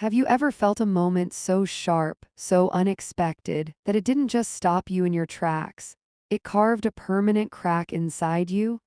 Have you ever felt a moment so sharp, so unexpected, that it didn't just stop you in your tracks? It carved a permanent crack inside you?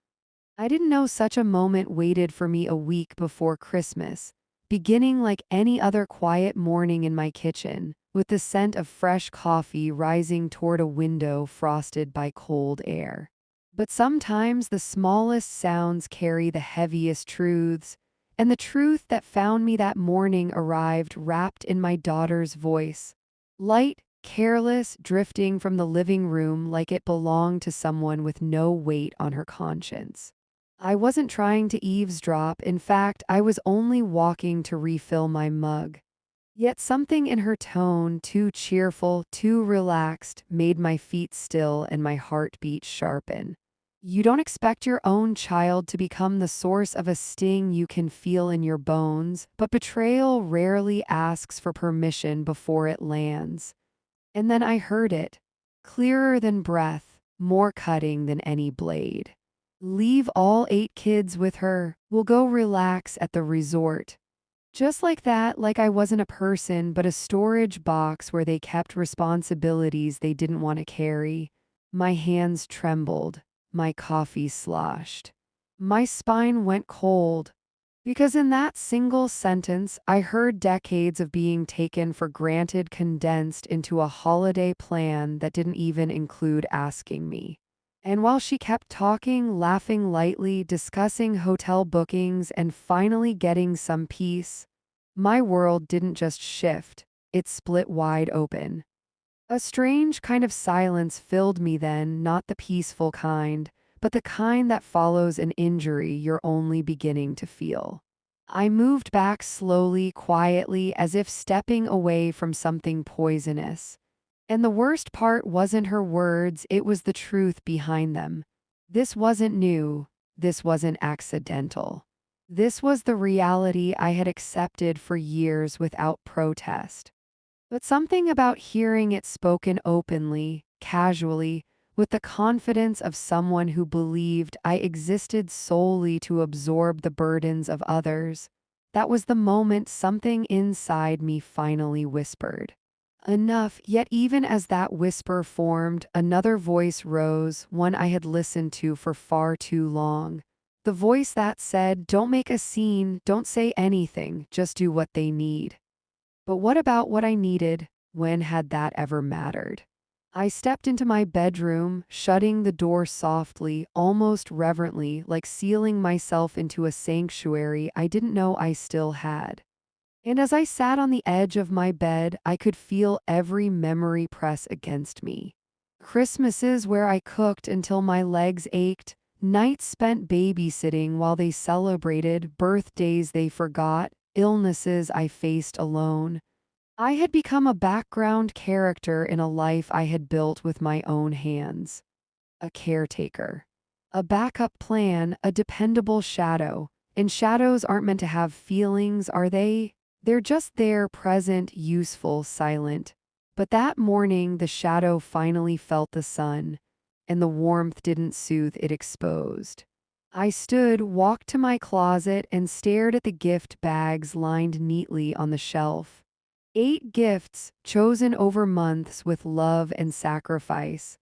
I didn't know such a moment waited for me a week before Christmas, beginning like any other quiet morning in my kitchen, with the scent of fresh coffee rising toward a window frosted by cold air. But sometimes the smallest sounds carry the heaviest truths, and the truth that found me that morning arrived wrapped in my daughter's voice. Light, careless, drifting from the living room like it belonged to someone with no weight on her conscience. I wasn't trying to eavesdrop, in fact, I was only walking to refill my mug. Yet something in her tone, too cheerful, too relaxed, made my feet still and my heartbeat sharpen. You don't expect your own child to become the source of a sting you can feel in your bones, but betrayal rarely asks for permission before it lands. And then I heard it, clearer than breath, more cutting than any blade. Leave all 8 kids with her. We'll go relax at the resort. Just like that, like I wasn't a person, but a storage box where they kept responsibilities they didn't want to carry. My hands trembled. My coffee sloshed. My spine went cold. Because in that single sentence, I heard decades of being taken for granted condensed into a holiday plan that didn't even include asking me. And while she kept talking, laughing lightly, discussing hotel bookings, and finally getting some peace, my world didn't just shift, it split wide open. A strange kind of silence filled me then, not the peaceful kind, but the kind that follows an injury you're only beginning to feel. I moved back slowly, quietly, as if stepping away from something poisonous. And the worst part wasn't her words, it was the truth behind them. This wasn't new. This wasn't accidental. This was the reality I had accepted for years without protest. But something about hearing it spoken openly, casually, with the confidence of someone who believed I existed solely to absorb the burdens of others, that was the moment something inside me finally whispered. Enough, yet even as that whisper formed, another voice rose, one I had listened to for far too long. The voice that said, "Don't make a scene, don't say anything, just do what they need." But what about what I needed? When had that ever mattered? I stepped into my bedroom, shutting the door softly, almost reverently, like sealing myself into a sanctuary I didn't know I still had. And as I sat on the edge of my bed, I could feel every memory press against me. Christmases where I cooked until my legs ached, nights spent babysitting while they celebrated, birthdays they forgot, illnesses I faced alone. I had become a background character in a life I had built with my own hands. A caretaker. A backup plan, a dependable shadow. And shadows aren't meant to have feelings, are they? They're just there, present, useful, silent. But that morning, the shadow finally felt the sun, and the warmth didn't soothe, it exposed. I stood, walked to my closet, and stared at the gift bags lined neatly on the shelf. 8 gifts, chosen over months with love and sacrifice.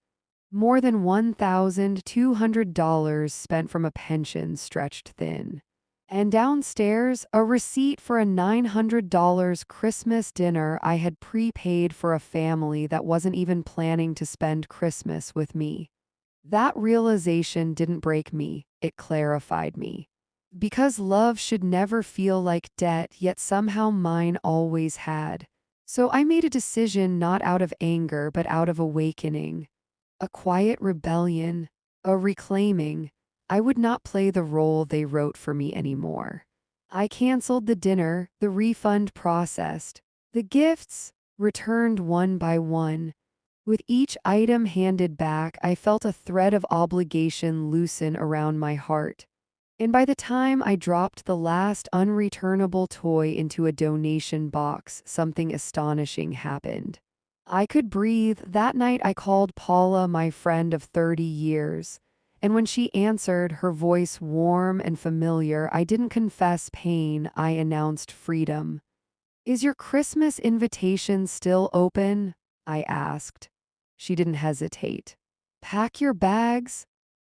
More than $1,200 spent from a pension stretched thin. And downstairs, a receipt for a $900 Christmas dinner I had prepaid for a family that wasn't even planning to spend Christmas with me. That realization didn't break me, it clarified me. Because love should never feel like debt, yet somehow mine always had. So I made a decision not out of anger but out of awakening. A quiet rebellion, a reclaiming. I would not play the role they wrote for me anymore. I canceled the dinner, the refund processed. The gifts returned one by one. With each item handed back, I felt a thread of obligation loosen around my heart. And by the time I dropped the last unreturnable toy into a donation box, something astonishing happened. I could breathe. That night I called Paula, my friend of 30 years. And when she answered, her voice warm and familiar, I didn't confess pain, I announced freedom. "Is your Christmas invitation still open?" I asked. She didn't hesitate. "Pack your bags?"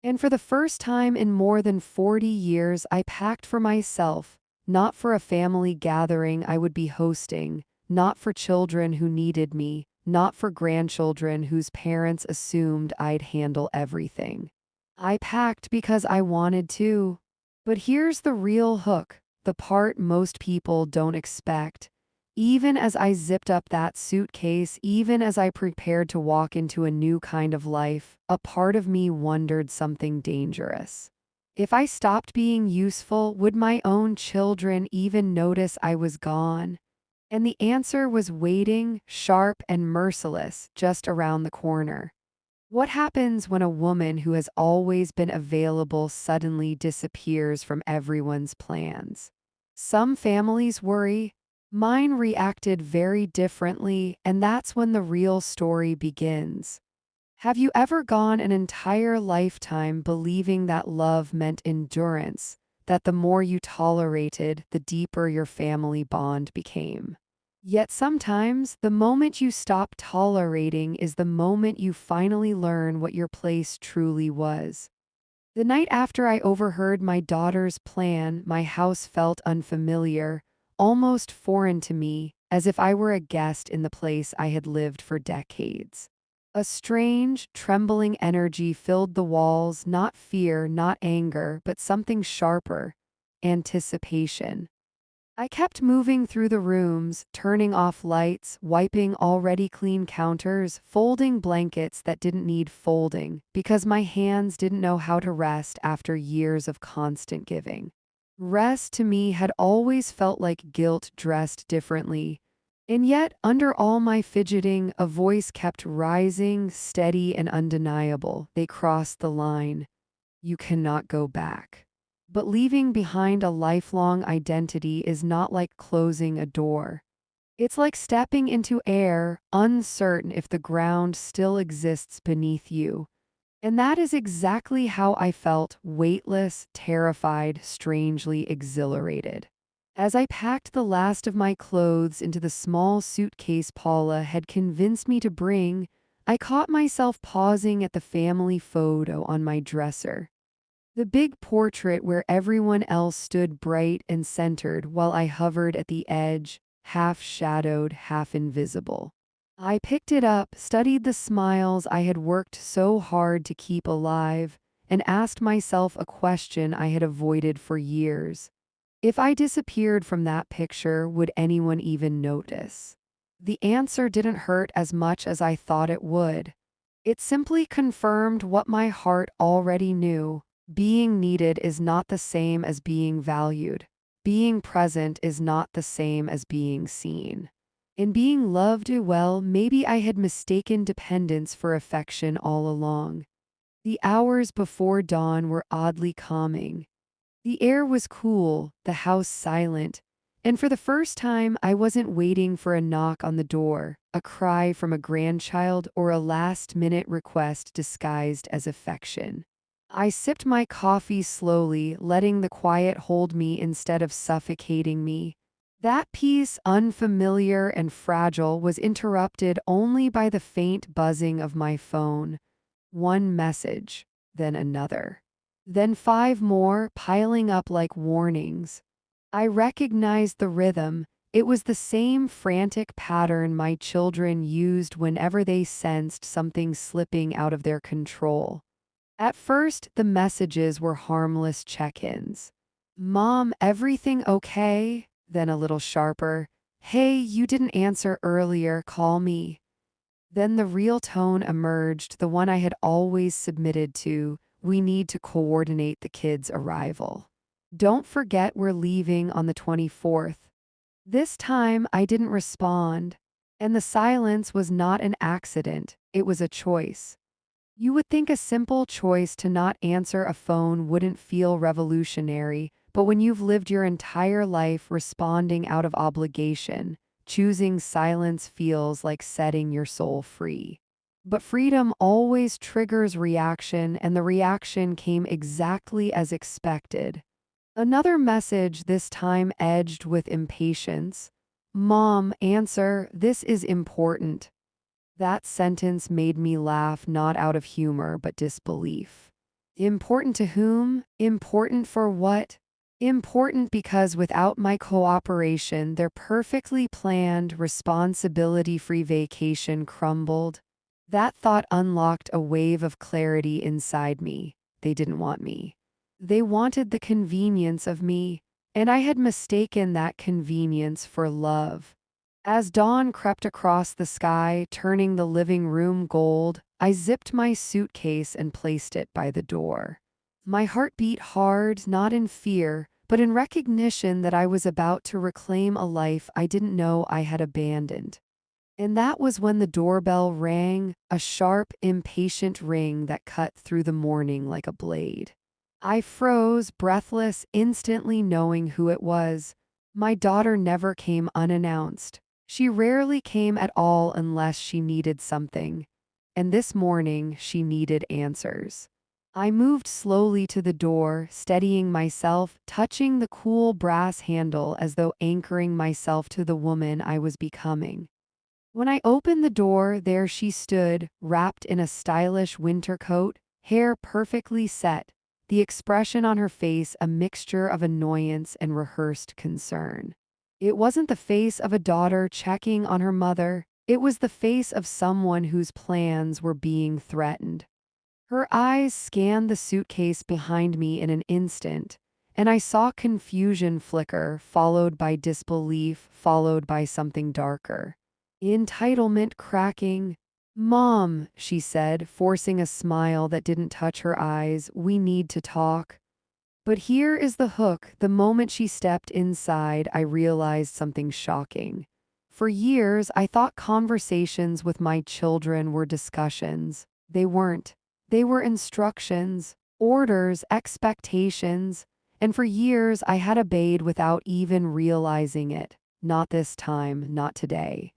And for the first time in more than 40 years, I packed for myself, not for a family gathering I would be hosting, not for children who needed me, not for grandchildren whose parents assumed I'd handle everything. I packed because I wanted to. But here's the real hook, the part most people don't expect. Even as I zipped up that suitcase, even as I prepared to walk into a new kind of life, a part of me wondered something dangerous. If I stopped being useful, would my own children even notice I was gone? And the answer was waiting, sharp and merciless, just around the corner. What happens when a woman who has always been available suddenly disappears from everyone's plans? Some families worry. Mine reacted very differently, and that's when the real story begins. Have you ever gone an entire lifetime believing that love meant endurance, that the more you tolerated, the deeper your family bond became? Yet sometimes, the moment you stop tolerating is the moment you finally learn what your place truly was. The night after I overheard my daughter's plan, my house felt unfamiliar, almost foreign to me, as if I were a guest in the place I had lived for decades. A strange, trembling energy filled the walls, not fear, not anger, but something sharper: anticipation. I kept moving through the rooms, turning off lights, wiping already clean counters, folding blankets that didn't need folding, because my hands didn't know how to rest after years of constant giving. Rest to me had always felt like guilt dressed differently. And yet, under all my fidgeting, a voice kept rising, steady and undeniable. They crossed the line. You cannot go back. But leaving behind a lifelong identity is not like closing a door. It's like stepping into air, uncertain if the ground still exists beneath you. And that is exactly how I felt: weightless, terrified, strangely exhilarated. As I packed the last of my clothes into the small suitcase Paula had convinced me to bring, I caught myself pausing at the family photo on my dresser. The big portrait where everyone else stood bright and centered while I hovered at the edge, half shadowed, half invisible. I picked it up, studied the smiles I had worked so hard to keep alive, and asked myself a question I had avoided for years. If I disappeared from that picture, would anyone even notice? The answer didn't hurt as much as I thought it would. It simply confirmed what my heart already knew. Being needed is not the same as being valued. Being present is not the same as being seen. In being loved well, maybe I had mistaken dependence for affection all along. The hours before dawn were oddly calming. The air was cool, the house silent, and for the first time I wasn't waiting for a knock on the door, a cry from a grandchild, or a last-minute request disguised as affection. I sipped my coffee slowly, letting the quiet hold me instead of suffocating me. That peace, unfamiliar and fragile, was interrupted only by the faint buzzing of my phone. One message, then another. Then 5 more, piling up like warnings. I recognized the rhythm. It was the same frantic pattern my children used whenever they sensed something slipping out of their control. At first, the messages were harmless check-ins. "Mom, everything okay?" Then a little sharper: "Hey, you didn't answer earlier, call me." Then the real tone emerged, the one I had always submitted to: "We need to coordinate the kids' arrival. Don't forget we're leaving on the 24th." This time I didn't respond, and the silence was not an accident, it was a choice. You would think a simple choice to not answer a phone wouldn't feel revolutionary, but when you've lived your entire life responding out of obligation, choosing silence feels like setting your soul free. But freedom always triggers reaction, and the reaction came exactly as expected. Another message, this time edged with impatience. Mom, answer, this is important. That sentence made me laugh not out of humor but disbelief. Important to whom? Important for what? Important because without my cooperation, their perfectly planned, responsibility free vacation crumbled. That thought unlocked a wave of clarity inside me. They didn't want me. They wanted the convenience of me, and I had mistaken that convenience for love. As dawn crept across the sky, turning the living room gold, I zipped my suitcase and placed it by the door. My heart beat hard, not in fear, but in recognition that I was about to reclaim a life I didn't know I had abandoned. And that was when the doorbell rang, a sharp, impatient ring that cut through the morning like a blade. I froze, breathless, instantly knowing who it was. My daughter never came unannounced. She rarely came at all unless she needed something. And this morning, she needed answers. I moved slowly to the door, steadying myself, touching the cool brass handle as though anchoring myself to the woman I was becoming. When I opened the door, there she stood, wrapped in a stylish winter coat, hair perfectly set, the expression on her face a mixture of annoyance and rehearsed concern. It wasn't the face of a daughter checking on her mother, it was the face of someone whose plans were being threatened. Her eyes scanned the suitcase behind me in an instant, and I saw confusion flicker, followed by disbelief, followed by something darker. Entitlement cracking. Mom, she said, forcing a smile that didn't touch her eyes, we need to talk. But here is the hook. The moment she stepped inside, I realized something shocking. For years, I thought conversations with my children were discussions. They weren't. They were instructions, orders, expectations, and for years I had obeyed without even realizing it. Not this time, not today.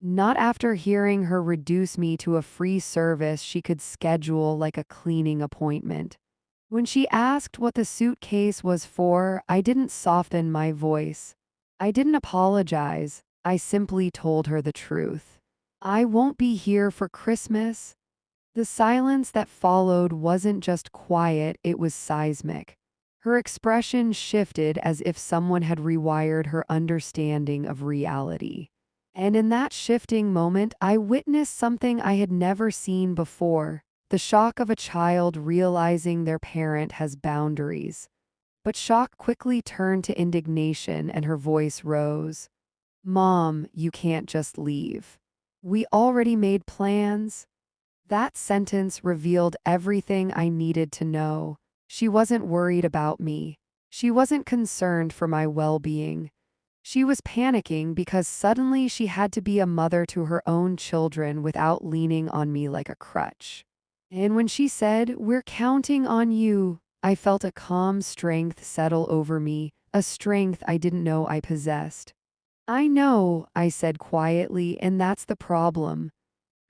Not after hearing her reduce me to a free service she could schedule like a cleaning appointment. When she asked what the suitcase was for, I didn't soften my voice. I didn't apologize. I simply told her the truth. I won't be here for Christmas. The silence that followed wasn't just quiet, it was seismic. Her expression shifted as if someone had rewired her understanding of reality. And in that shifting moment, I witnessed something I had never seen before, the shock of a child realizing their parent has boundaries. But shock quickly turned to indignation and her voice rose. Mom, you can't just leave. We already made plans. That sentence revealed everything I needed to know. She wasn't worried about me. She wasn't concerned for my well-being. She was panicking because suddenly she had to be a mother to her own children without leaning on me like a crutch. And when she said, "We're counting on you," I felt a calm strength settle over me, a strength I didn't know I possessed. "I know," I said quietly, "and that's the problem."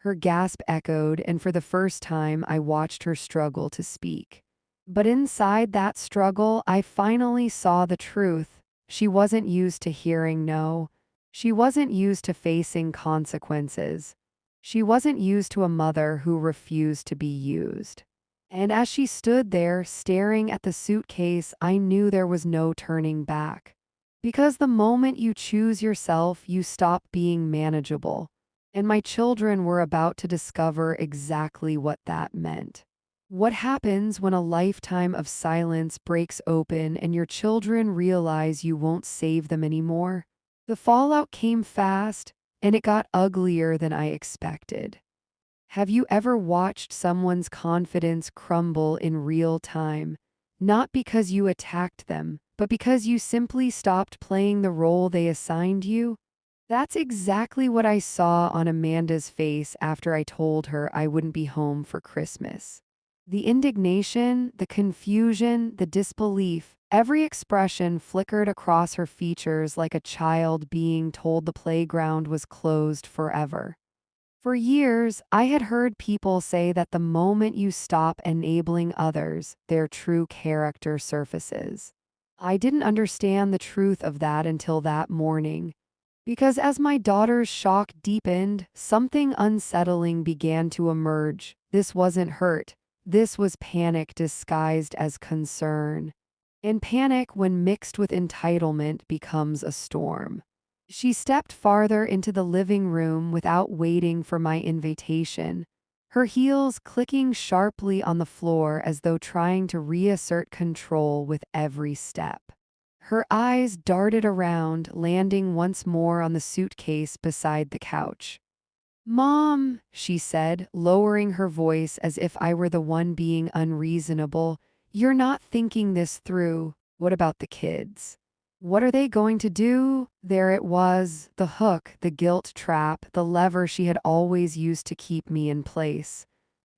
Her gasp echoed, and for the first time I watched her struggle to speak. But inside that struggle, I finally saw the truth. She wasn't used to hearing no. She wasn't used to facing consequences. She wasn't used to a mother who refused to be used. And as she stood there, staring at the suitcase, I knew there was no turning back. Because the moment you choose yourself, you stop being manageable. And my children were about to discover exactly what that meant. What happens when a lifetime of silence breaks open and your children realize you won't save them anymore? The fallout came fast, and it got uglier than I expected. Have you ever watched someone's confidence crumble in real time? Not because you attacked them, but because you simply stopped playing the role they assigned you? That's exactly what I saw on Amanda's face after I told her I wouldn't be home for Christmas. The indignation, the confusion, the disbelief, every expression flickered across her features like a child being told the playground was closed forever. For years, I had heard people say that the moment you stop enabling others, their true character surfaces. I didn't understand the truth of that until that morning. Because as my daughter's shock deepened, something unsettling began to emerge. This wasn't hurt. This was panic disguised as concern. And panic, when mixed with entitlement, becomes a storm. She stepped farther into the living room without waiting for my invitation, her heels clicking sharply on the floor as though trying to reassert control with every step. Her eyes darted around, landing once more on the suitcase beside the couch. "Mom," she said, lowering her voice as if I were the one being unreasonable, "you're not thinking this through. What about the kids? What are they going to do?" There it was, the hook, the guilt trap, the lever she had always used to keep me in place.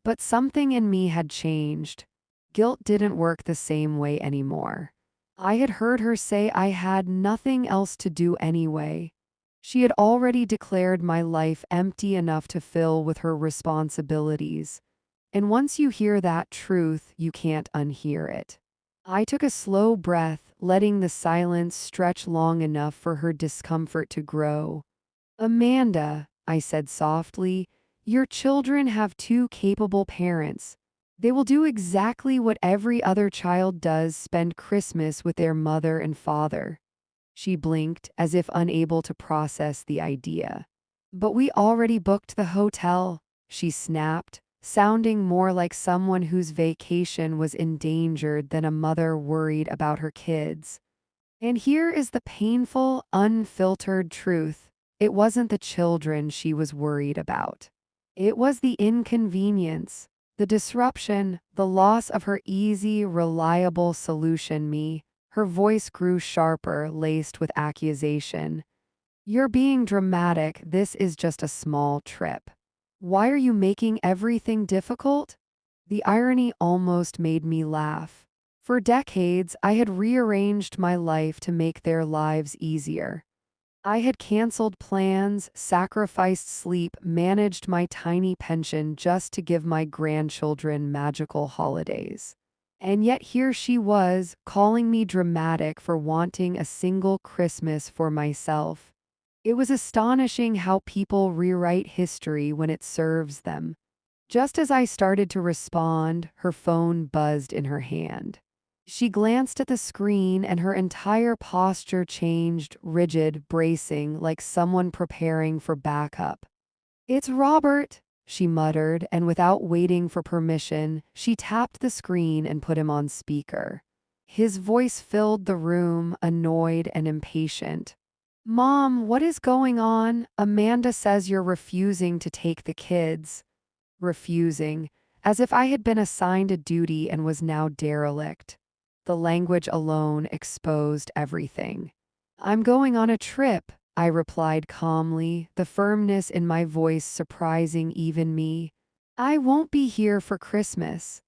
But something in me had changed. Guilt didn't work the same way anymore. I had heard her say I had nothing else to do anyway. She had already declared my life empty enough to fill with her responsibilities. And once you hear that truth, you can't unhear it. I took a slow breath, letting the silence stretch long enough for her discomfort to grow. "Amanda," I said softly, "your children have two capable parents. They will do exactly what every other child does: spend Christmas with their mother and father." She blinked, as if unable to process the idea. "But we already booked the hotel," she snapped, sounding more like someone whose vacation was endangered than a mother worried about her kids. And here is the painful, unfiltered truth. It wasn't the children she was worried about. It was the inconvenience, the disruption, the loss of her easy, reliable solution. Me. Her voice grew sharper, laced with accusation. "You're being dramatic. This is just a small trip. Why are you making everything difficult?" The irony almost made me laugh. For decades, I had rearranged my life to make their lives easier. I had canceled plans, sacrificed sleep, managed my tiny pension just to give my grandchildren magical holidays. And yet here she was, calling me dramatic for wanting a single Christmas for myself. It was astonishing how people rewrite history when it serves them. Just as I started to respond, her phone buzzed in her hand. She glanced at the screen and her entire posture changed, rigid, bracing, like someone preparing for backup. "It's Robert," she muttered, and without waiting for permission, she tapped the screen and put him on speaker. His voice filled the room, annoyed and impatient. "Mom, what is going on? Amanda says you're refusing to take the kids." Refusing, as if I had been assigned a duty and was now derelict. The language alone exposed everything. "I'm going on a trip," I replied calmly, the firmness in my voice surprising even me. "I won't be here for Christmas."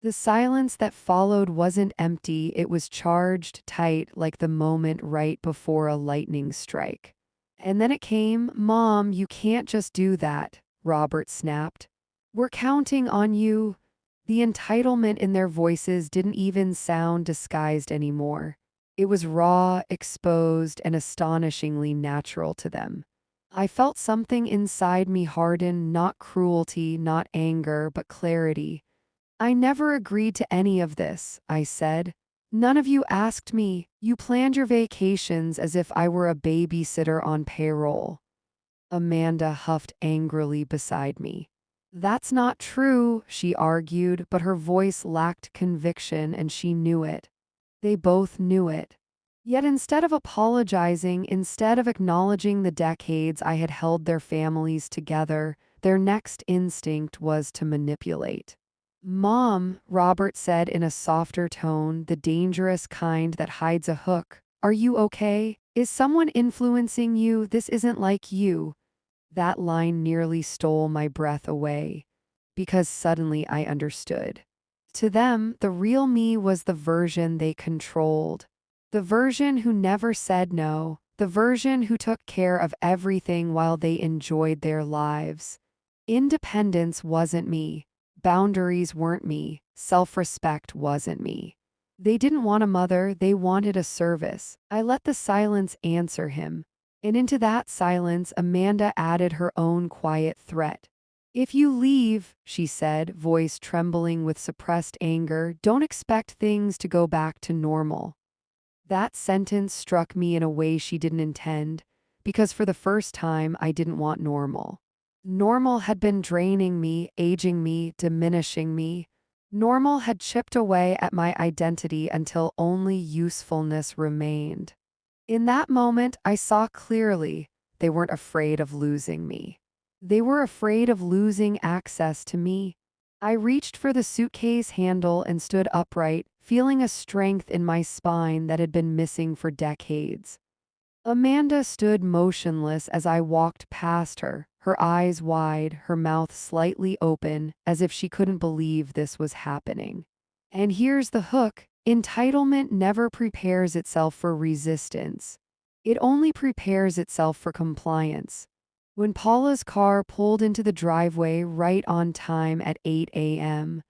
The silence that followed wasn't empty, it was charged tight, like the moment right before a lightning strike. And then it came. "Mom, you can't just do that," Robert snapped. "We're counting on you." The entitlement in their voices didn't even sound disguised anymore. It was raw, exposed, and astonishingly natural to them. I felt something inside me harden, not cruelty, not anger, but clarity. "I never agreed to any of this," I said. "None of you asked me. You planned your vacations as if I were a babysitter on payroll." Amanda huffed angrily beside me. "That's not true," she argued, but her voice lacked conviction and she knew it. They both knew it. Yet instead of apologizing, instead of acknowledging the decades I had held their families together, their next instinct was to manipulate. "Mom," Robert said in a softer tone, the dangerous kind that hides a hook, "are you okay? Is someone influencing you? This isn't like you." That line nearly stole my breath away, because suddenly I understood. To them, the real me was the version they controlled. The version who never said no, the version who took care of everything while they enjoyed their lives. Independence wasn't me. Boundaries weren't me. Self-respect wasn't me. They didn't want a mother, they wanted a service. I let the silence answer him. And into that silence, Amanda added her own quiet threat. "If you leave," she said, voice trembling with suppressed anger, "don't expect things to go back to normal." That sentence struck me in a way she didn't intend, because for the first time I didn't want normal. Normal had been draining me, aging me, diminishing me. Normal had chipped away at my identity until only usefulness remained. In that moment, I saw clearly they weren't afraid of losing me. They were afraid of losing access to me. I reached for the suitcase handle and stood upright, feeling a strength in my spine that had been missing for decades. Amanda stood motionless as I walked past her, her eyes wide, her mouth slightly open, as if she couldn't believe this was happening. And here's the hook: entitlement never prepares itself for resistance. It only prepares itself for compliance. When Paula's car pulled into the driveway right on time at 8 a.m.,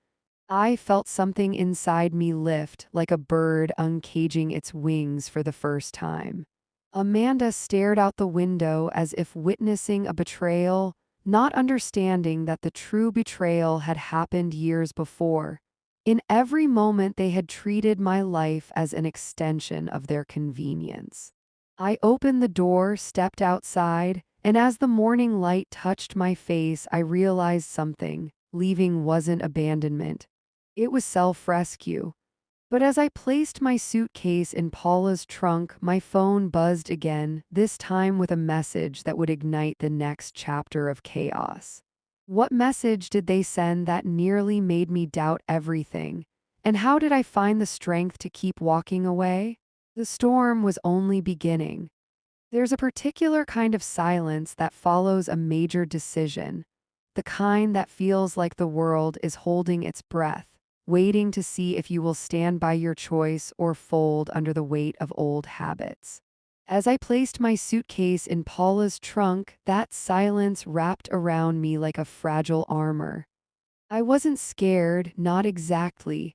I felt something inside me lift like a bird uncaging its wings for the first time. Amanda stared out the window as if witnessing a betrayal, not understanding that the true betrayal had happened years before. In every moment, they had treated my life as an extension of their convenience. I opened the door, stepped outside, and as the morning light touched my face, I realized something. Leaving wasn't abandonment. It was self-rescue. But as I placed my suitcase in Paula's trunk, my phone buzzed again, this time with a message that would ignite the next chapter of chaos. What message did they send that nearly made me doubt everything? And how did I find the strength to keep walking away? The storm was only beginning. There's a particular kind of silence that follows a major decision, the kind that feels like the world is holding its breath, waiting to see if you will stand by your choice or fold under the weight of old habits. As I placed my suitcase in Paula's trunk, that silence wrapped around me like a fragile armor. I wasn't scared, not exactly.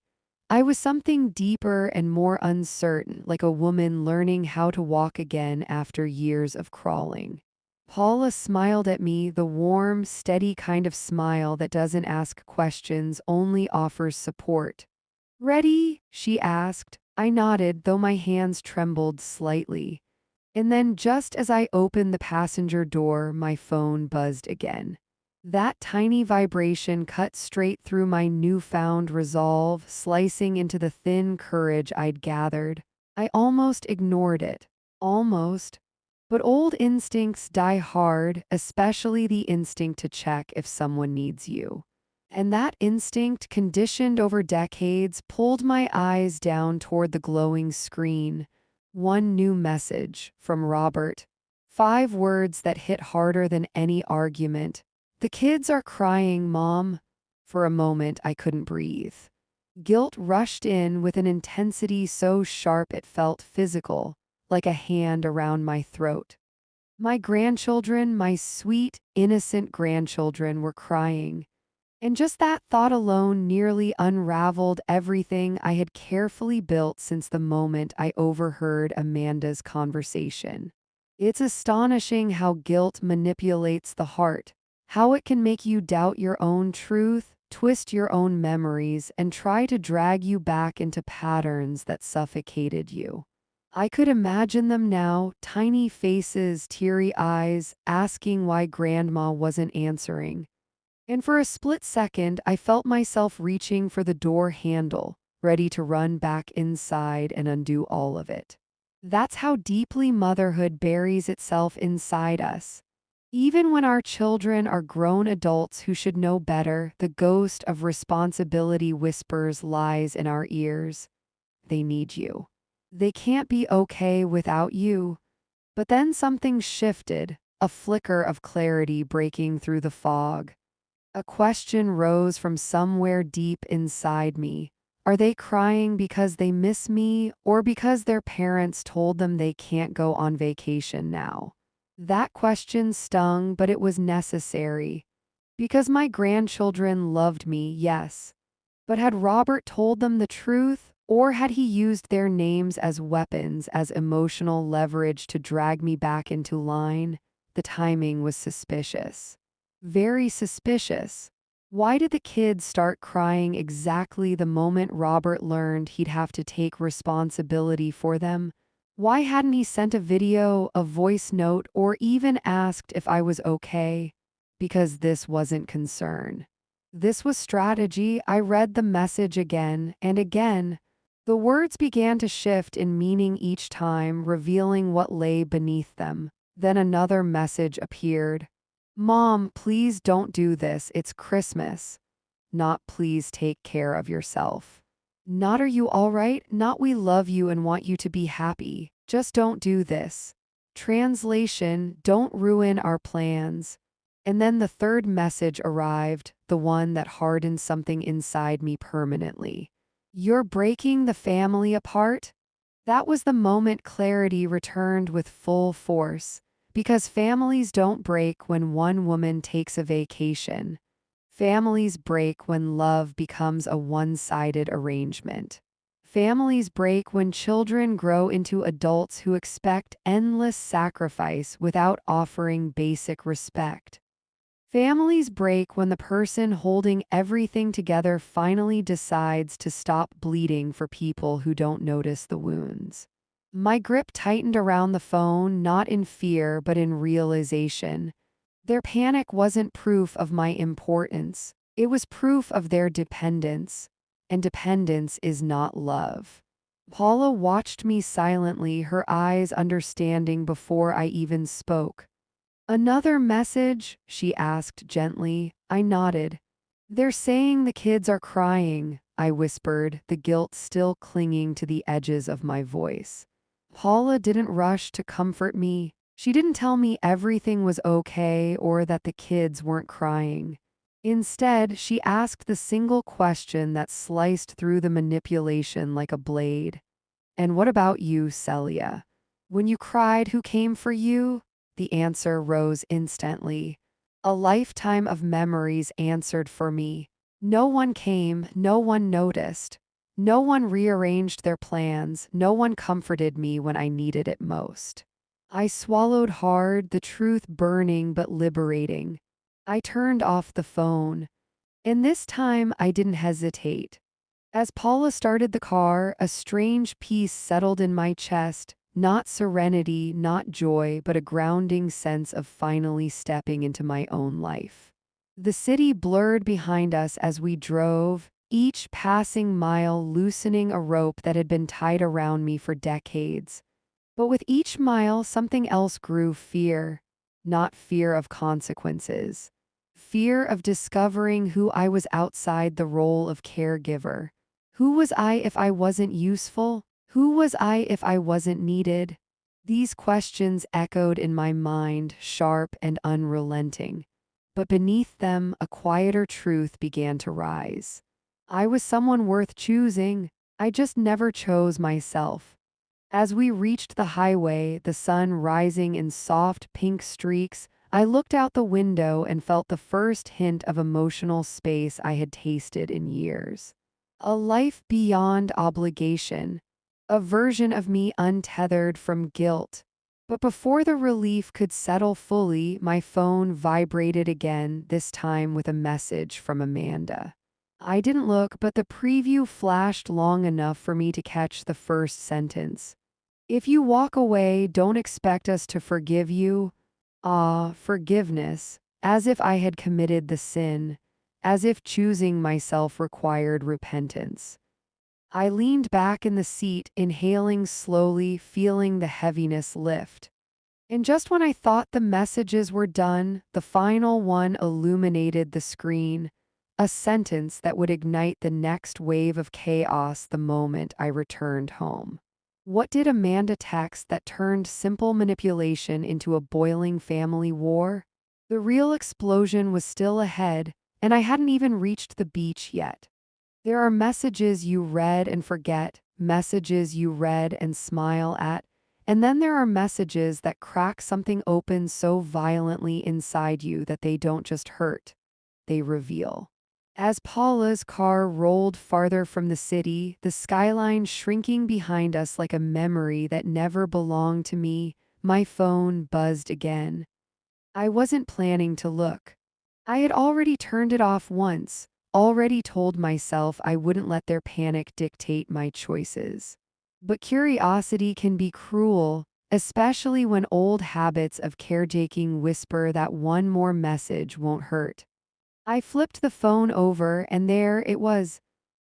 I was something deeper and more uncertain, like a woman learning how to walk again after years of crawling. Paula smiled at me, the warm, steady kind of smile that doesn't ask questions, only offers support. "Ready?" she asked. I nodded, though my hands trembled slightly. And then, just as I opened the passenger door, my phone buzzed again. That tiny vibration cut straight through my newfound resolve, slicing into the thin courage I'd gathered. I almost ignored it. Almost. But old instincts die hard, especially the instinct to check if someone needs you. And that instinct, conditioned over decades, pulled my eyes down toward the glowing screen. One new message from Robert. 5 words that hit harder than any argument. "The kids are crying, Mom." For a moment, I couldn't breathe. Guilt rushed in with an intensity so sharp it felt physical, like a hand around my throat. My grandchildren, my sweet, innocent grandchildren, were crying. And just that thought alone nearly unraveled everything I had carefully built since the moment I overheard Amanda's conversation. It's astonishing how guilt manipulates the heart, how it can make you doubt your own truth, twist your own memories, and try to drag you back into patterns that suffocated you. I could imagine them now, tiny faces, teary eyes, asking why Grandma wasn't answering. And for a split second, I felt myself reaching for the door handle, ready to run back inside and undo all of it. That's how deeply motherhood buries itself inside us. Even when our children are grown adults who should know better, the ghost of responsibility whispers lies in our ears. They need you. They can't be okay without you. But then something shifted, a flicker of clarity breaking through the fog. A question rose from somewhere deep inside me. Are they crying because they miss me, or because their parents told them they can't go on vacation now? That question stung, but it was necessary. Because my grandchildren loved me, yes. But had Robert told them the truth, Or had he used their names as weapons, as emotional leverage to drag me back into line? The timing was suspicious. Very suspicious. Why did the kids start crying exactly the moment Robert learned he'd have to take responsibility for them? Why hadn't he sent a video, a voice note, or even asked if I was okay? Because this wasn't concern. This was strategy. I read the message again and again. The words began to shift in meaning each time, revealing what lay beneath them. Then another message appeared. Mom, please don't do this. It's Christmas. Not please take care of yourself. Not are you all right? Not we love you and want you to be happy. Just don't do this. Translation, don't ruin our plans. And then the third message arrived, the one that hardened something inside me permanently. You're breaking the family apart? That was the moment clarity returned with full force. Because families don't break when one woman takes a vacation. Families break when love becomes a one-sided arrangement. Families break when children grow into adults who expect endless sacrifice without offering basic respect. Families break when the person holding everything together finally decides to stop bleeding for people who don't notice the wounds. My grip tightened around the phone, not in fear but in realization. Their panic wasn't proof of my importance. It was proof of their dependence. And dependence is not love. Paula watched me silently, her eyes understanding before I even spoke. Another message? She asked gently. I nodded. They're saying the kids are crying, I whispered, the guilt still clinging to the edges of my voice. Paula didn't rush to comfort me. She didn't tell me everything was okay or that the kids weren't crying. Instead, she asked the single question that sliced through the manipulation like a blade. And what about you, Celia? When you cried, who came for you? The answer rose instantly. A lifetime of memories answered for me. No one came, no one noticed. No one rearranged their plans, no one comforted me when I needed it most. I swallowed hard, the truth burning but liberating. I turned off the phone. And this time I didn't hesitate. As Paula started the car, a strange peace settled in my chest. Not serenity, not joy, but a grounding sense of finally stepping into my own life. The city blurred behind us as we drove, each passing mile loosening a rope that had been tied around me for decades. But with each mile, something else grew: fear. Not fear of consequences. Fear of discovering who I was outside the role of caregiver. Who was I if I wasn't useful? Who was I if I wasn't needed? These questions echoed in my mind, sharp and unrelenting. But beneath them, a quieter truth began to rise. I was someone worth choosing. I just never chose myself. As we reached the highway, the sun rising in soft pink streaks, I looked out the window and felt the first hint of emotional space I had tasted in years. A life beyond obligation. A version of me untethered from guilt. But before the relief could settle fully, my phone vibrated again, this time with a message from Amanda. I didn't look, but the preview flashed long enough for me to catch the first sentence. If you walk away, don't expect us to forgive you. Ah, forgiveness. As if I had committed the sin. As if choosing myself required repentance. I leaned back in the seat, inhaling slowly, feeling the heaviness lift. And just when I thought the messages were done, the final one illuminated the screen, a sentence that would ignite the next wave of chaos the moment I returned home. What did Amanda text that turned simple manipulation into a boiling family war? The real explosion was still ahead, and I hadn't even reached the beach yet. There are messages you read and forget, messages you read and smile at, and then there are messages that crack something open so violently inside you that they don't just hurt, they reveal. As Paula's car rolled farther from the city, the skyline shrinking behind us like a memory that never belonged to me, my phone buzzed again. I wasn't planning to look. I had already turned it off once, already told myself I wouldn't let their panic dictate my choices. But curiosity can be cruel, especially when old habits of caretaking whisper that one more message won't hurt. I flipped the phone over and there it was.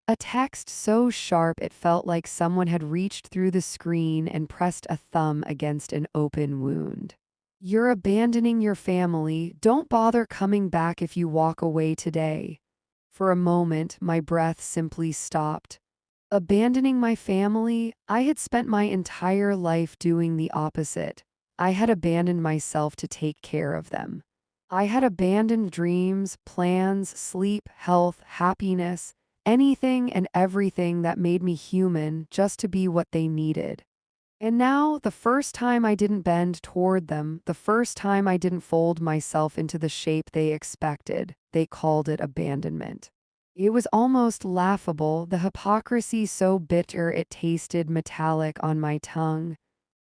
A text so sharp it felt like someone had reached through the screen and pressed a thumb against an open wound. You're abandoning your family. Don't bother coming back if you walk away today. For a moment, my breath simply stopped. Abandoning my family? I had spent my entire life doing the opposite. I had abandoned myself to take care of them. I had abandoned dreams, plans, sleep, health, happiness, anything and everything that made me human just to be what they needed. And now, the first time I didn't bend toward them, the first time I didn't fold myself into the shape they expected, they called it abandonment. It was almost laughable, the hypocrisy so bitter it tasted metallic on my tongue.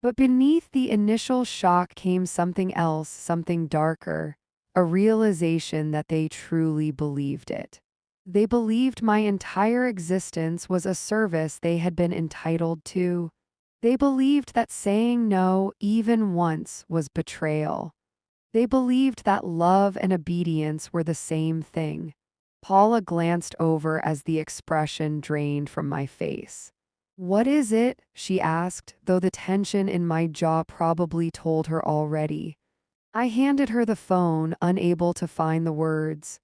But beneath the initial shock came something else, something darker, a realization that they truly believed it. They believed my entire existence was a service they had been entitled to. They believed that saying no, even once, was betrayal. They believed that love and obedience were the same thing. Paula glanced over as the expression drained from my face. "What is it?" she asked, though the tension in my jaw probably told her already. I handed her the phone, unable to find the words.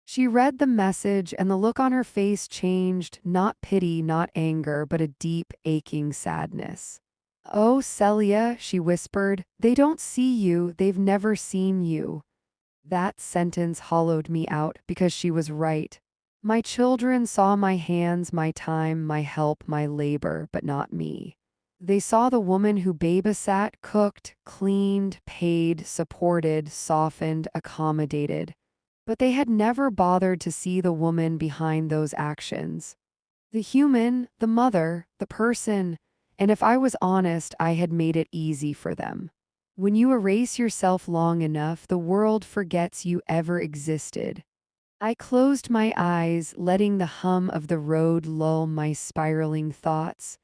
She read the message and the look on her face changed, not pity, not anger, but a deep, aching sadness. "Oh, Celia," she whispered, "they don't see you, they've never seen you." That sentence hollowed me out because she was right. My children saw my hands, my time, my help, my labor, but not me. They saw the woman who babysat, cooked, cleaned, paid, supported, softened, accommodated. But they had never bothered to see the woman behind those actions. The human, the mother, the person, and if I was honest, I had made it easy for them. When you erase yourself long enough, the world forgets you ever existed. I closed my eyes, letting the hum of the road lull my spiraling thoughts.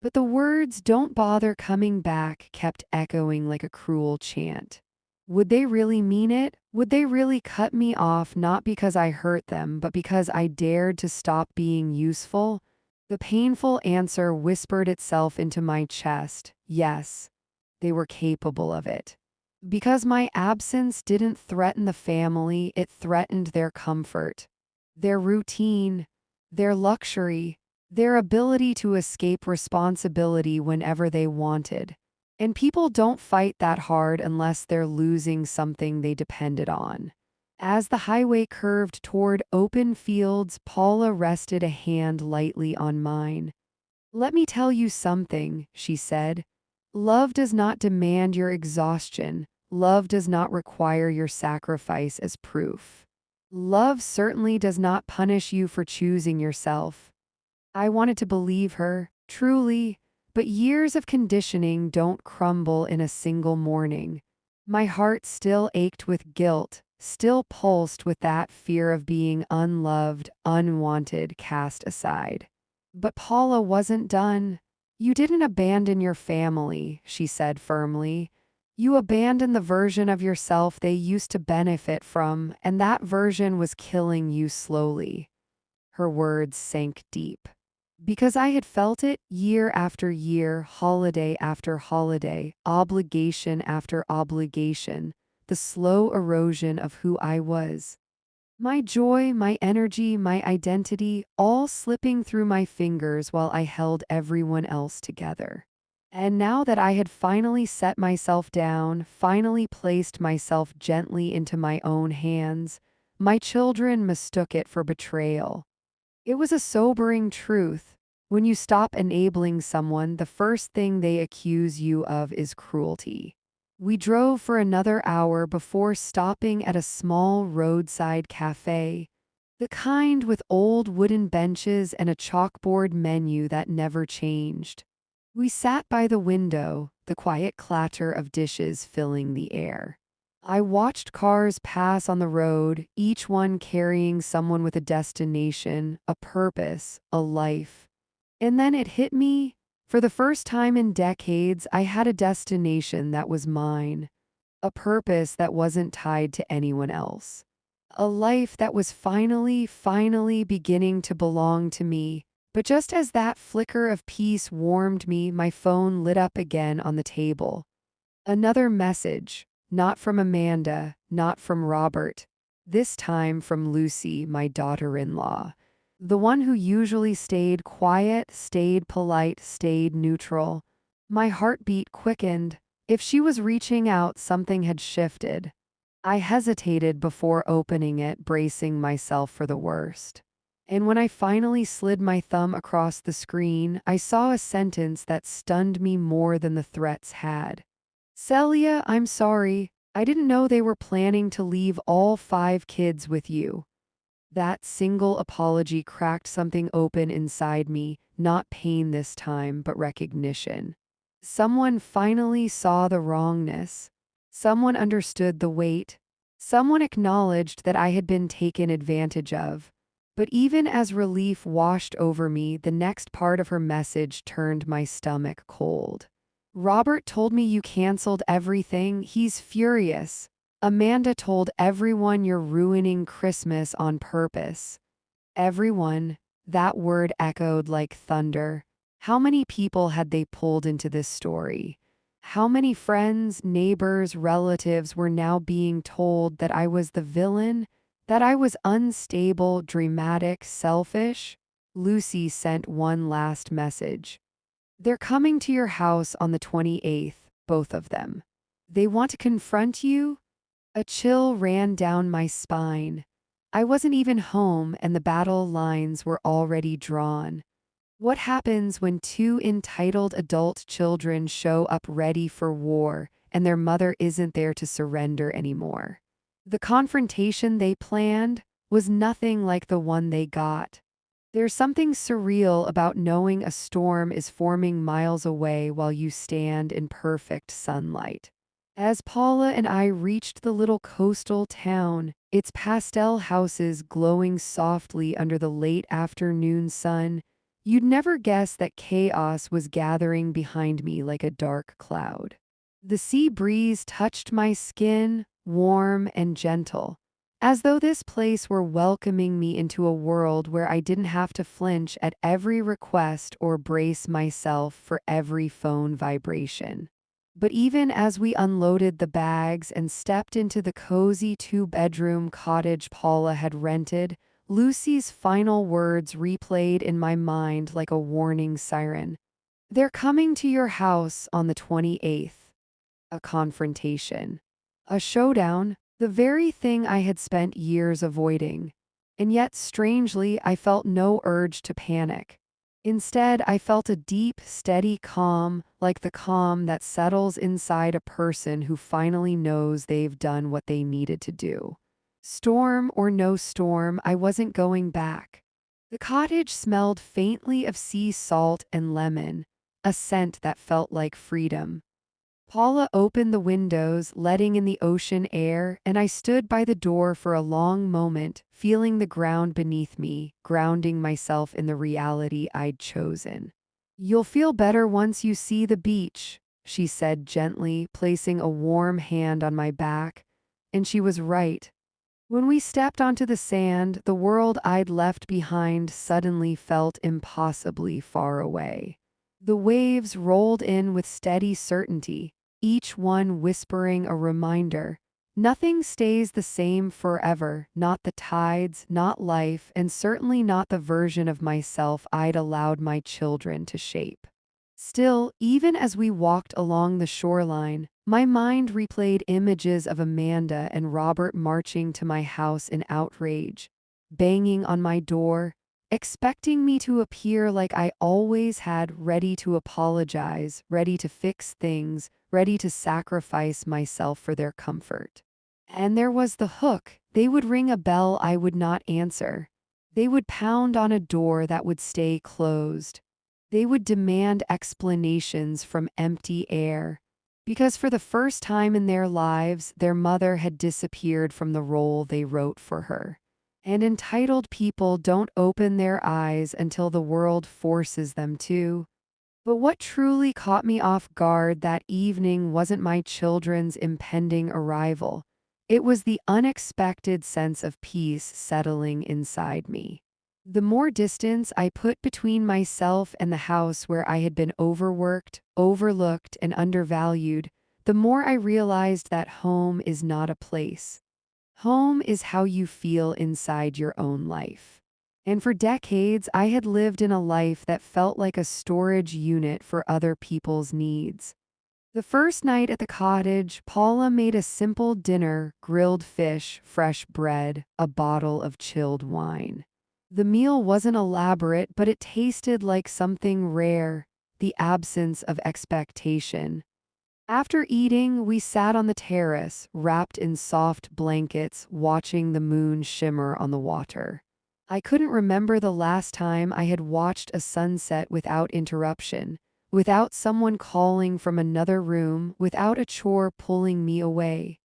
But the words "don't bother coming back" kept echoing like a cruel chant. Would they really mean it? Would they really cut me off not because I hurt them, but because I dared to stop being useful? The painful answer whispered itself into my chest. Yes, they were capable of it. Because my absence didn't threaten the family, it threatened their comfort, their routine, their luxury, their ability to escape responsibility whenever they wanted. And people don't fight that hard unless they're losing something they depended on. As the highway curved toward open fields, Paula rested a hand lightly on mine. "Let me tell you something," she said. "Love does not demand your exhaustion. Love does not require your sacrifice as proof. Love certainly does not punish you for choosing yourself." I wanted to believe her, truly, but years of conditioning don't crumble in a single morning. My heart still ached with guilt, still pulsed with that fear of being unloved, unwanted, cast aside. But Paula wasn't done. "You didn't abandon your family," she said firmly. "You abandoned the version of yourself they used to benefit from, and that version was killing you slowly." Her words sank deep. Because I had felt it year after year, holiday after holiday, obligation after obligation, the slow erosion of who I was. My joy, my energy, my identity, all slipping through my fingers while I held everyone else together. And now that I had finally set myself down, finally placed myself gently into my own hands, my children mistook it for betrayal. It was a sobering truth. When you stop enabling someone, the first thing they accuse you of is cruelty. We drove for another hour before stopping at a small roadside cafe. The kind with old wooden benches and a chalkboard menu that never changed. We sat by the window, the quiet clatter of dishes filling the air. I watched cars pass on the road, each one carrying someone with a destination, a purpose, a life. And then it hit me. For the first time in decades, I had a destination that was mine, a purpose that wasn't tied to anyone else, a life that was finally beginning to belong to me. But just as that flicker of peace warmed me, my phone lit up again on the table. Another message, not from Amanda, not from Robert, this time from Lucy, my daughter-in-law. The one who usually stayed quiet, stayed polite, stayed neutral. My heartbeat quickened. If she was reaching out, something had shifted. I hesitated before opening it, bracing myself for the worst. And when I finally slid my thumb across the screen, I saw a sentence that stunned me more than the threats had. "Celia, I'm sorry. I didn't know they were planning to leave all 5 kids with you." That single apology cracked something open inside me, not pain this time, but recognition. Someone finally saw the wrongness. Someone understood the weight. Someone acknowledged that I had been taken advantage of. But even as relief washed over me, the next part of her message turned my stomach cold. "Robert told me you canceled everything. He's furious. Amanda told everyone you're ruining Christmas on purpose." Everyone, that word echoed like thunder. How many people had they pulled into this story? How many friends, neighbors, relatives were now being told that I was the villain, that I was unstable, dramatic, selfish? Lucy sent one last message. "They're coming to your house on the 28th, both of them. They want to confront you." A chill ran down my spine. I wasn't even home and the battle lines were already drawn. What happens when 2 entitled adult children show up ready for war and their mother isn't there to surrender anymore? The confrontation they planned was nothing like the one they got. There's something surreal about knowing a storm is forming miles away while you stand in perfect sunlight. As Paula and I reached the little coastal town, its pastel houses glowing softly under the late afternoon sun, you'd never guess that chaos was gathering behind me like a dark cloud. The sea breeze touched my skin, warm and gentle, as though this place were welcoming me into a world where I didn't have to flinch at every request or brace myself for every phone vibration. But even as we unloaded the bags and stepped into the cozy 2-bedroom cottage Paula had rented, Lucy's final words replayed in my mind like a warning siren. "They're coming to your house on the 28th. A confrontation. A showdown, the very thing I had spent years avoiding. And yet, strangely, I felt no urge to panic. Instead, I felt a deep, steady calm, like the calm that settles inside a person who finally knows they've done what they needed to do. Storm or no storm, I wasn't going back. The cottage smelled faintly of sea salt and lemon, a scent that felt like freedom. Paula opened the windows, letting in the ocean air, and I stood by the door for a long moment, feeling the ground beneath me, grounding myself in the reality I'd chosen. "You'll feel better once you see the beach," she said gently, placing a warm hand on my back. And she was right. When we stepped onto the sand, the world I'd left behind suddenly felt impossibly far away. The waves rolled in with steady certainty, each one whispering a reminder. Nothing stays the same forever, not the tides, not life, and certainly not the version of myself I'd allowed my children to shape. Still, even as we walked along the shoreline, my mind replayed images of Amanda and Robert marching to my house in outrage, banging on my door, expecting me to appear like I always had, ready to apologize, ready to fix things, ready to sacrifice myself for their comfort. And there was the hook, They would ring a bell I would not answer. They would pound on a door that would stay closed. They would demand explanations from empty air. Because for the first time in their lives, their mother had disappeared from the role they wrote for her. And entitled people don't open their eyes until the world forces them to. But what truly caught me off guard that evening wasn't my children's impending arrival. It was the unexpected sense of peace settling inside me. The more distance I put between myself and the house where I had been overworked, overlooked, and undervalued, the more I realized that home is not a place. Home is how you feel inside your own life. And for decades, I had lived in a life that felt like a storage unit for other people's needs. The first night at the cottage, Paula made a simple dinner: grilled fish, fresh bread, a bottle of chilled wine. The meal wasn't elaborate, but it tasted like something rare: the absence of expectation. After eating, we sat on the terrace, wrapped in soft blankets, watching the moon shimmer on the water. I couldn't remember the last time I had watched a sunset without interruption, without someone calling from another room, without a chore pulling me away.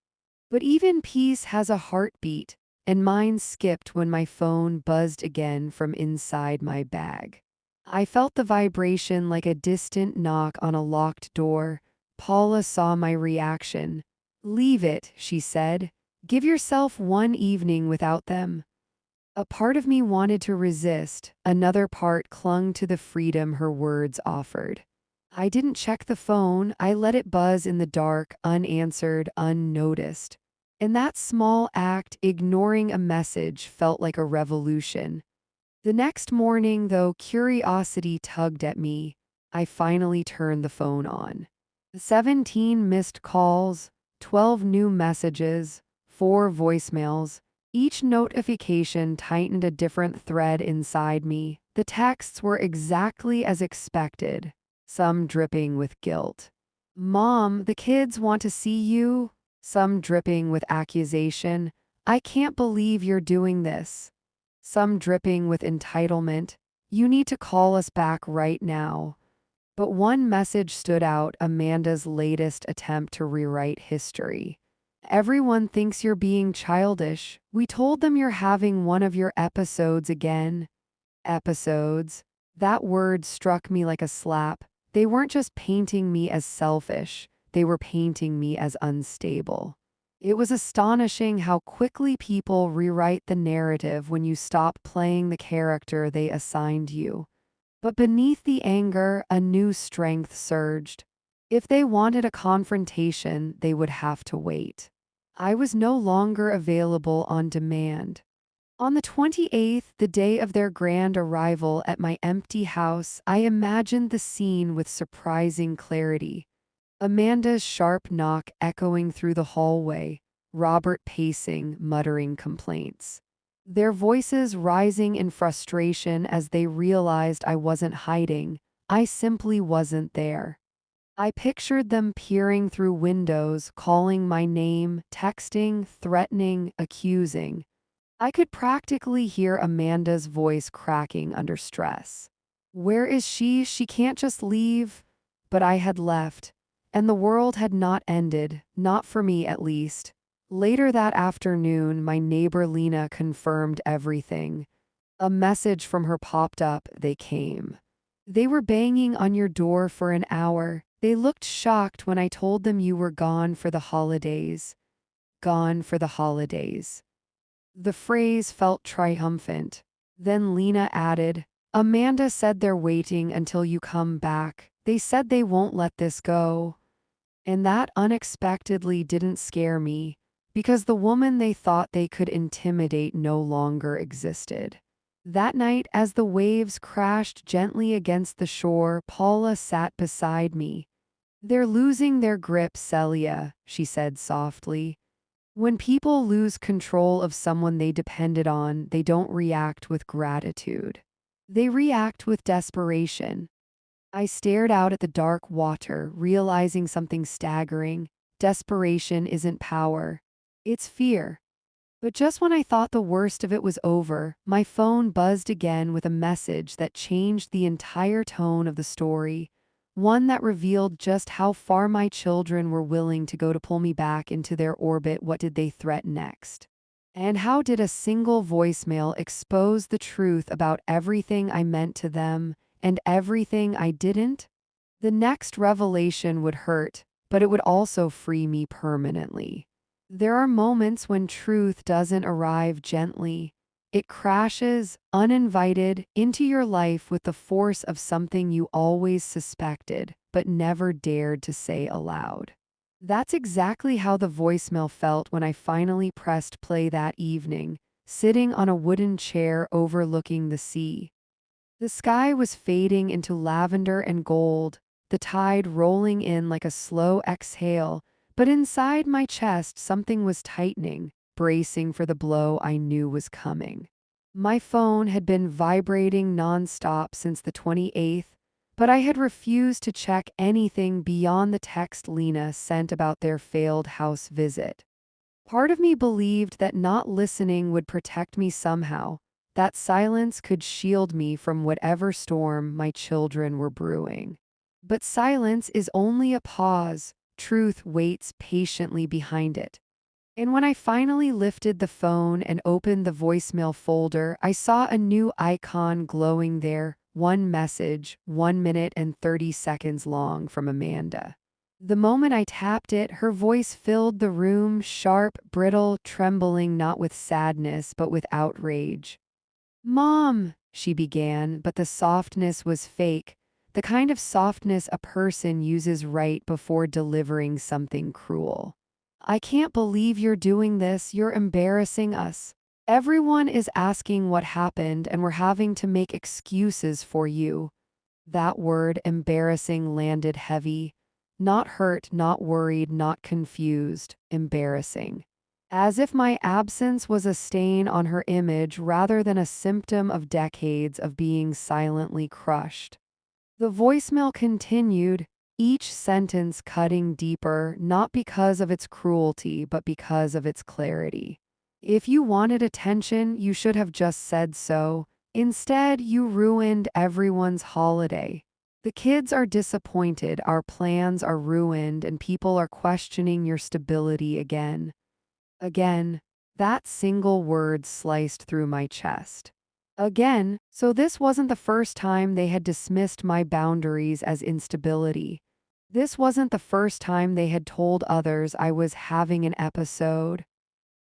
But even peace has a heartbeat, and mine skipped when my phone buzzed again from inside my bag. I felt the vibration like a distant knock on a locked door. Paula saw my reaction. "Leave it," she said. "Give yourself one evening without them." A part of me wanted to resist, another part clung to the freedom her words offered. I didn't check the phone, I let it buzz in the dark, unanswered, unnoticed. And that small act, ignoring a message, felt like a revolution. The next morning, though curiosity tugged at me, I finally turned the phone on. 17 missed calls, 12 new messages, 4 voicemails. Each notification tightened a different thread inside me. The texts were exactly as expected, some dripping with guilt. "Mom, the kids want to see you." Some dripping with accusation. "I can't believe you're doing this." Some dripping with entitlement. "You need to call us back right now." But one message stood out: Amanda's latest attempt to rewrite history. "Everyone thinks you're being childish. We told them you're having one of your episodes again." Episodes. That word struck me like a slap. They weren't just painting me as selfish, they were painting me as unstable. It was astonishing how quickly people rewrite the narrative when you stop playing the character they assigned you. But beneath the anger, a new strength surged. If they wanted a confrontation, they would have to wait. I was no longer available on demand. On the 28th, the day of their grand arrival at my empty house, I imagined the scene with surprising clarity. Amanda's sharp knock echoing through the hallway, Robert pacing, muttering complaints. Their voices rising in frustration as they realized I wasn't hiding. I simply wasn't there. I pictured them peering through windows, calling my name, texting, threatening, accusing. I could practically hear Amanda's voice cracking under stress. "Where is she? She can't just leave." But I had left, and the world had not ended, not for me at least. Later that afternoon, my neighbor Lena confirmed everything. A message from her popped up. They came. "They were banging on your door for an hour. They looked shocked when I told them you were gone for the holidays." Gone for the holidays. The phrase felt triumphant. Then Lena added, "Amanda said they're waiting until you come back. They said they won't let this go." And that unexpectedly didn't scare me, because the woman they thought they could intimidate no longer existed. That night, as the waves crashed gently against the shore, Paula sat beside me. "They're losing their grip, Celia," she said softly. "When people lose control of someone they depended on, they don't react with gratitude. They react with desperation." I stared out at the dark water, realizing something staggering. Desperation isn't power. It's fear. But just when I thought the worst of it was over, my phone buzzed again with a message that changed the entire tone of the story. One that revealed just how far my children were willing to go to pull me back into their orbit. What did they threaten next? And how did a single voicemail expose the truth about everything I meant to them and everything I didn't? The next revelation would hurt, but it would also free me permanently. There are moments when truth doesn't arrive gently. It crashes, uninvited, into your life with the force of something you always suspected, but never dared to say aloud. That's exactly how the voicemail felt when I finally pressed play that evening, sitting on a wooden chair overlooking the sea. The sky was fading into lavender and gold, the tide rolling in like a slow exhale, but inside my chest something was tightening, bracing for the blow I knew was coming. My phone had been vibrating nonstop since the 28th, but I had refused to check anything beyond the text Lena sent about their failed house visit. Part of me believed that not listening would protect me somehow, that silence could shield me from whatever storm my children were brewing. But silence is only a pause, truth waits patiently behind it. And when I finally lifted the phone and opened the voicemail folder, I saw a new icon glowing there, one message, 1 minute and 30 seconds long from Amanda. The moment I tapped it, her voice filled the room, sharp, brittle, trembling not with sadness but with outrage. "Mom," she began, but the softness was fake, the kind of softness a person uses right before delivering something cruel. "I can't believe you're doing this, you're embarrassing us. Everyone is asking what happened and we're having to make excuses for you." That word, embarrassing, landed heavy. Not hurt, not worried, not confused, embarrassing. As if my absence was a stain on her image rather than a symptom of decades of being silently crushed. The voicemail continued, each sentence cutting deeper, not because of its cruelty, but because of its clarity. "If you wanted attention, you should have just said so. Instead, you ruined everyone's holiday. The kids are disappointed, our plans are ruined, and people are questioning your stability again." Again, that single word sliced through my chest. Again, so this wasn't the first time they had dismissed my boundaries as instability. This wasn't the first time they had told others I was having an episode.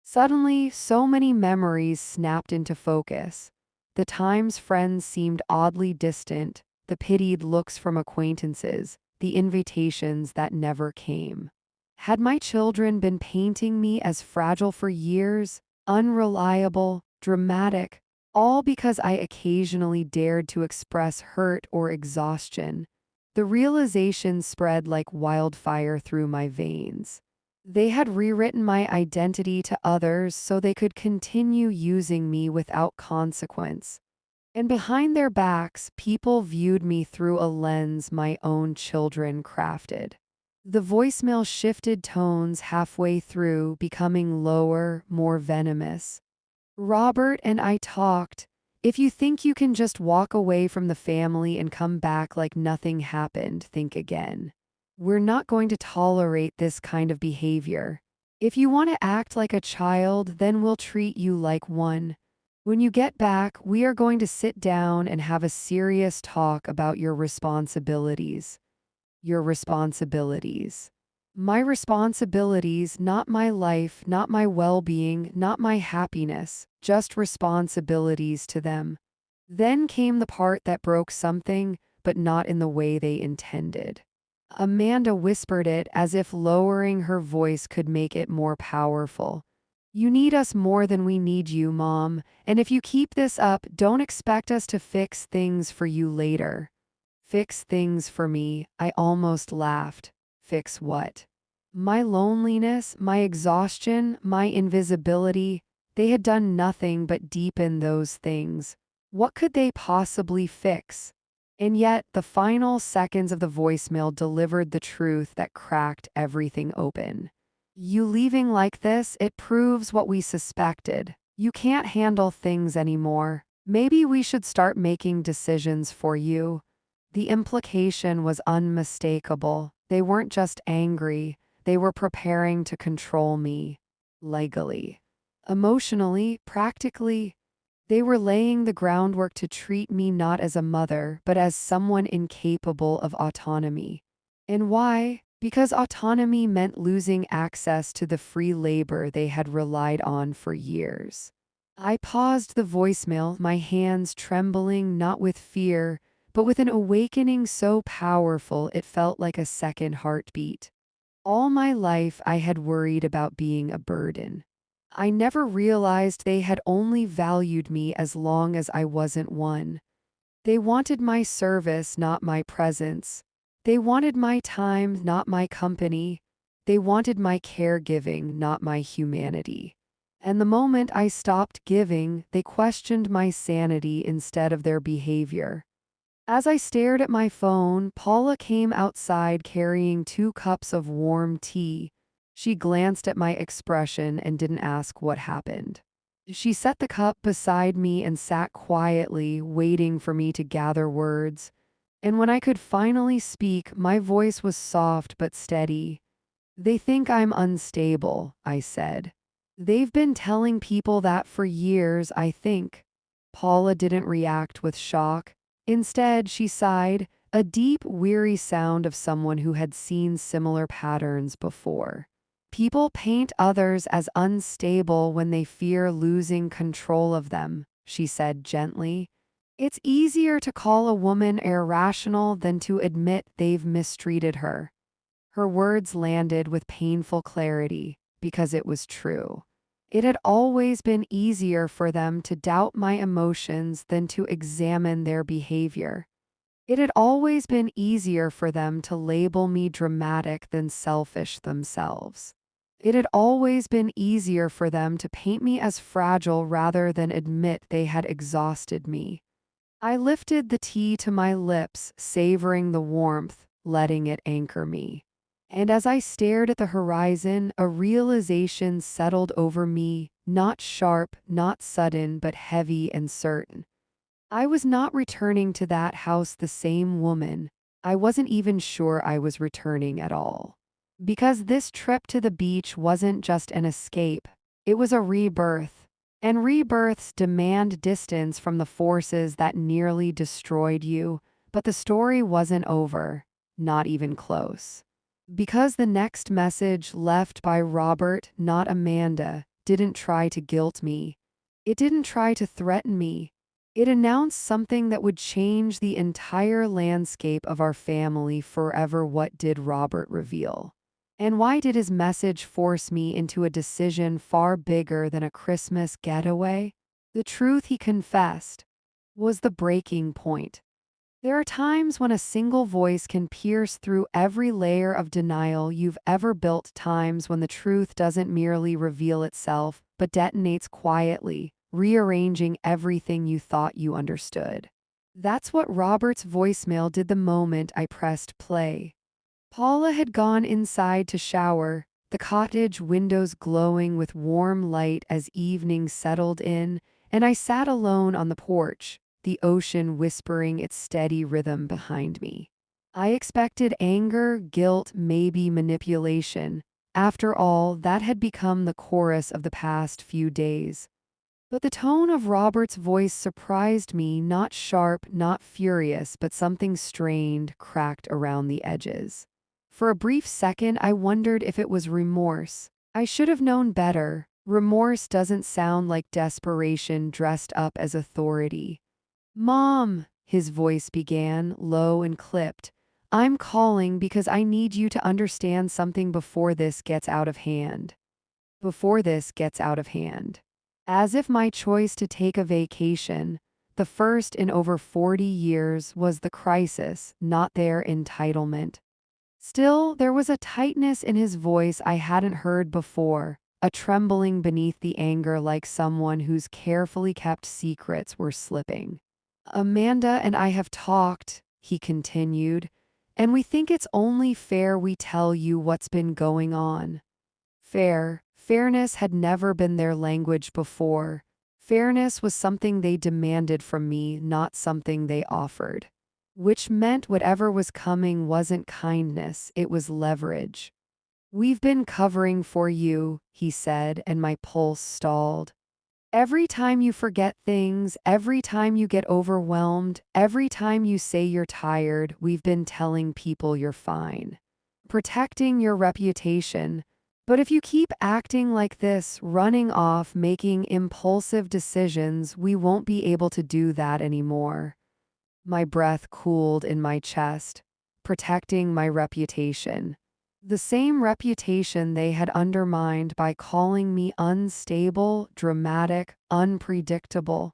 Suddenly, so many memories snapped into focus. The times friends seemed oddly distant, the pitied looks from acquaintances, the invitations that never came. Had my children been painting me as fragile for years, unreliable, dramatic, all because I occasionally dared to express hurt or exhaustion? The realization spread like wildfire through my veins. They had rewritten my identity to others so they could continue using me without consequence. And behind their backs, people viewed me through a lens my own children crafted. The voicemail shifted tones halfway through, becoming lower, more venomous. "Robert and I talked. If you think you can just walk away from the family and come back like nothing happened, think again. We're not going to tolerate this kind of behavior. If you want to act like a child, then we'll treat you like one. When you get back, we are going to sit down and have a serious talk about your responsibilities." Your responsibilities. My responsibilities, not my life, not my well-being, not my happiness, just responsibilities to them. Then came the part that broke something, but not in the way they intended. Amanda whispered it as if lowering her voice could make it more powerful. "You need us more than we need you, Mom, and if you keep this up, don't expect us to fix things for you later." Fix things for me, I almost laughed. Fix what? My loneliness, my exhaustion, my invisibility, they had done nothing but deepen those things. What could they possibly fix? And yet, the final seconds of the voicemail delivered the truth that cracked everything open. You leaving like this, it proves what we suspected. You can't handle things anymore. Maybe we should start making decisions for you." The implication was unmistakable. They weren't just angry, they were preparing to control me. Legally. Emotionally, practically, they were laying the groundwork to treat me not as a mother, but as someone incapable of autonomy. And why? Because autonomy meant losing access to the free labor they had relied on for years. I paused the voicemail, my hands trembling not with fear, but with an awakening so powerful it felt like a second heartbeat. All my life I had worried about being a burden. I never realized they had only valued me as long as I wasn't one. They wanted my service, not my presence. They wanted my time, not my company. They wanted my caregiving, not my humanity. And the moment I stopped giving, they questioned my sanity instead of their behavior. As I stared at my phone, Paula came outside carrying 2 cups of warm tea. She glanced at my expression and didn't ask what happened. She set the cup beside me and sat quietly, waiting for me to gather words. And when I could finally speak, my voice was soft but steady. "They think I'm unstable," I said. "They've been telling people that for years, I think." Paula didn't react with shock. Instead, she sighed, a deep, weary sound of someone who had seen similar patterns before. "People paint others as unstable when they fear losing control of them," she said gently. "It's easier to call a woman irrational than to admit they've mistreated her." Her words landed with painful clarity, because it was true. It had always been easier for them to doubt my emotions than to examine their behavior. It had always been easier for them to label me dramatic than selfish themselves. It had always been easier for them to paint me as fragile rather than admit they had exhausted me. I lifted the tea to my lips, savoring the warmth, letting it anchor me. And as I stared at the horizon, a realization settled over me, not sharp, not sudden, but heavy and certain. I was not returning to that house the same woman. I wasn't even sure I was returning at all. Because this trip to the beach wasn't just an escape, it was a rebirth. And rebirths demand distance from the forces that nearly destroyed you, but the story wasn't over, not even close. Because the next message left by Robert, not Amanda, didn't try to guilt me. It didn't try to threaten me. It announced something that would change the entire landscape of our family forever. What did Robert reveal? And why did his message force me into a decision far bigger than a Christmas getaway? The truth he confessed was the breaking point. There are times when a single voice can pierce through every layer of denial you've ever built, times when the truth doesn't merely reveal itself, but detonates quietly, rearranging everything you thought you understood. That's what Robert's voicemail did the moment I pressed play. Paula had gone inside to shower, the cottage windows glowing with warm light as evening settled in, and I sat alone on the porch, the ocean whispering its steady rhythm behind me. I expected anger, guilt, maybe manipulation. After all, that had become the chorus of the past few days. But the tone of Robert's voice surprised me, not sharp, not furious, but something strained, cracked around the edges. For a brief second, I wondered if it was remorse. I should have known better. Remorse doesn't sound like desperation dressed up as authority. "Mom," his voice began, low and clipped, "I'm calling because I need you to understand something before this gets out of hand." Before this gets out of hand. As if my choice to take a vacation, the first in over 40 years, was the crisis, not their entitlement. Still, there was a tightness in his voice I hadn't heard before, a trembling beneath the anger, like someone whose carefully kept secrets were slipping. "Amanda and I have talked," he continued, "and we think it's only fair we tell you what's been going on." Fairness had never been their language before. Fairness was something they demanded from me, not something they offered. Which meant whatever was coming wasn't kindness, it was leverage. "We've been covering for you," he said, and my pulse stalled. "Every time you forget things, every time you get overwhelmed, every time you say you're tired, we've been telling people you're fine. Protecting your reputation. But if you keep acting like this, running off, making impulsive decisions, we won't be able to do that anymore." My breath cooled in my chest. Protecting my reputation. The same reputation they had undermined by calling me unstable, dramatic, unpredictable.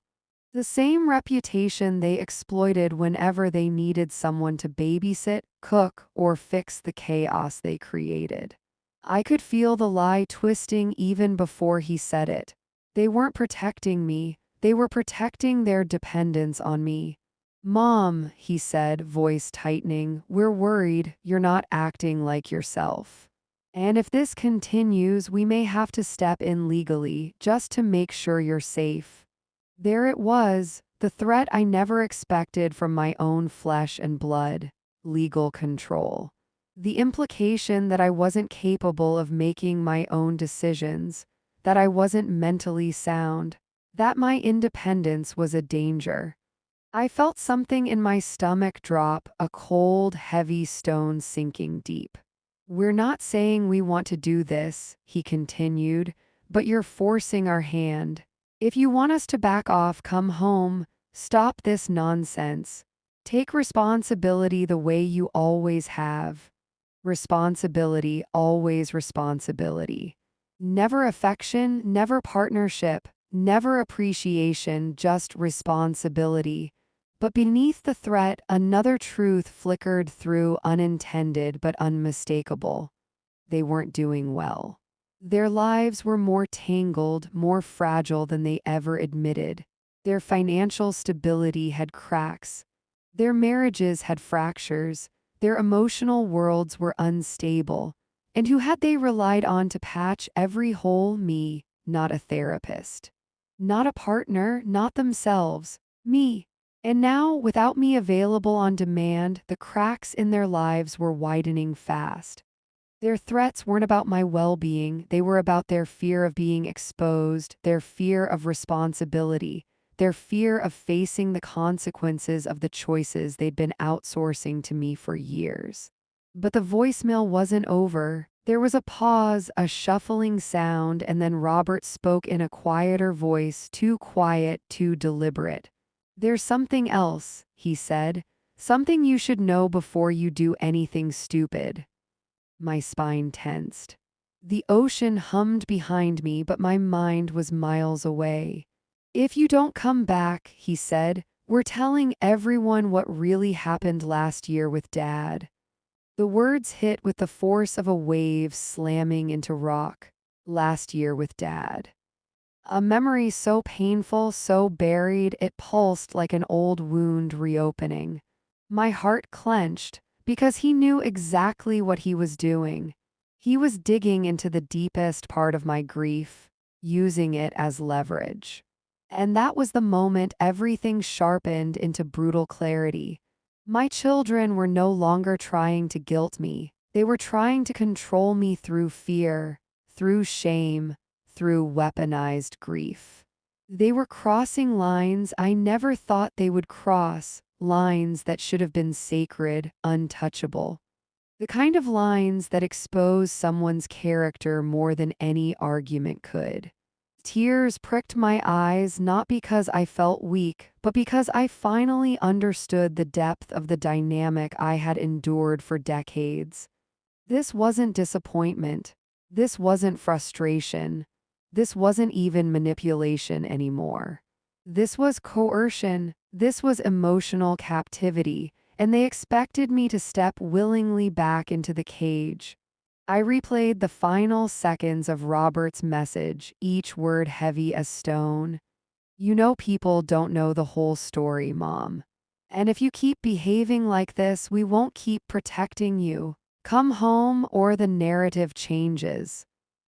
The same reputation they exploited whenever they needed someone to babysit, cook, or fix the chaos they created. I could feel the lie twisting even before he said it. They weren't protecting me, they were protecting their dependence on me. "Mom," he said, voice tightening, "we're worried you're not acting like yourself. And if this continues, we may have to step in legally just to make sure you're safe." There it was, the threat I never expected from my own flesh and blood: legal control. The implication that I wasn't capable of making my own decisions, that I wasn't mentally sound, that my independence was a danger. I felt something in my stomach drop, a cold, heavy stone sinking deep. "We're not saying we want to do this," he continued, "but you're forcing our hand. If you want us to back off, come home. Stop this nonsense. Take responsibility the way you always have. Responsibility, always responsibility. Never affection, never partnership, never appreciation, just responsibility." But beneath the threat, another truth flickered through, unintended but unmistakable. They weren't doing well. Their lives were more tangled, more fragile than they ever admitted. Their financial stability had cracks. Their marriages had fractures. Their emotional worlds were unstable. And who had they relied on to patch every hole? Me, not a therapist. Not a partner, not themselves. Me. And now, without me available on demand, the cracks in their lives were widening fast. Their threats weren't about my well-being, they were about their fear of being exposed, their fear of responsibility, their fear of facing the consequences of the choices they'd been outsourcing to me for years. But the voicemail wasn't over. There was a pause, a shuffling sound, and then Robert spoke in a quieter voice, too quiet, too deliberate. "There's something else," he said. "Something you should know before you do anything stupid." My spine tensed. The ocean hummed behind me, but my mind was miles away. "If you don't come back," he said, "we're telling everyone what really happened last year with Dad." The words hit with the force of a wave slamming into rock. Last year with Dad. A memory so painful, so buried, it pulsed like an old wound reopening. My heart clenched, because he knew exactly what he was doing. He was digging into the deepest part of my grief, using it as leverage. And that was the moment everything sharpened into brutal clarity. My children were no longer trying to guilt me. They were trying to control me through fear, through shame, through weaponized grief. They were crossing lines I never thought they would cross, lines that should have been sacred, untouchable. The kind of lines that expose someone's character more than any argument could. Tears pricked my eyes not because I felt weak, but because I finally understood the depth of the dynamic I had endured for decades. This wasn't disappointment. This wasn't frustration. This wasn't even manipulation anymore. This was coercion. This was emotional captivity, and they expected me to step willingly back into the cage. I replayed the final seconds of Robert's message, each word heavy as stone. "You know people don't know the whole story, Mom. And if you keep behaving like this, we won't keep protecting you. Come home or the narrative changes."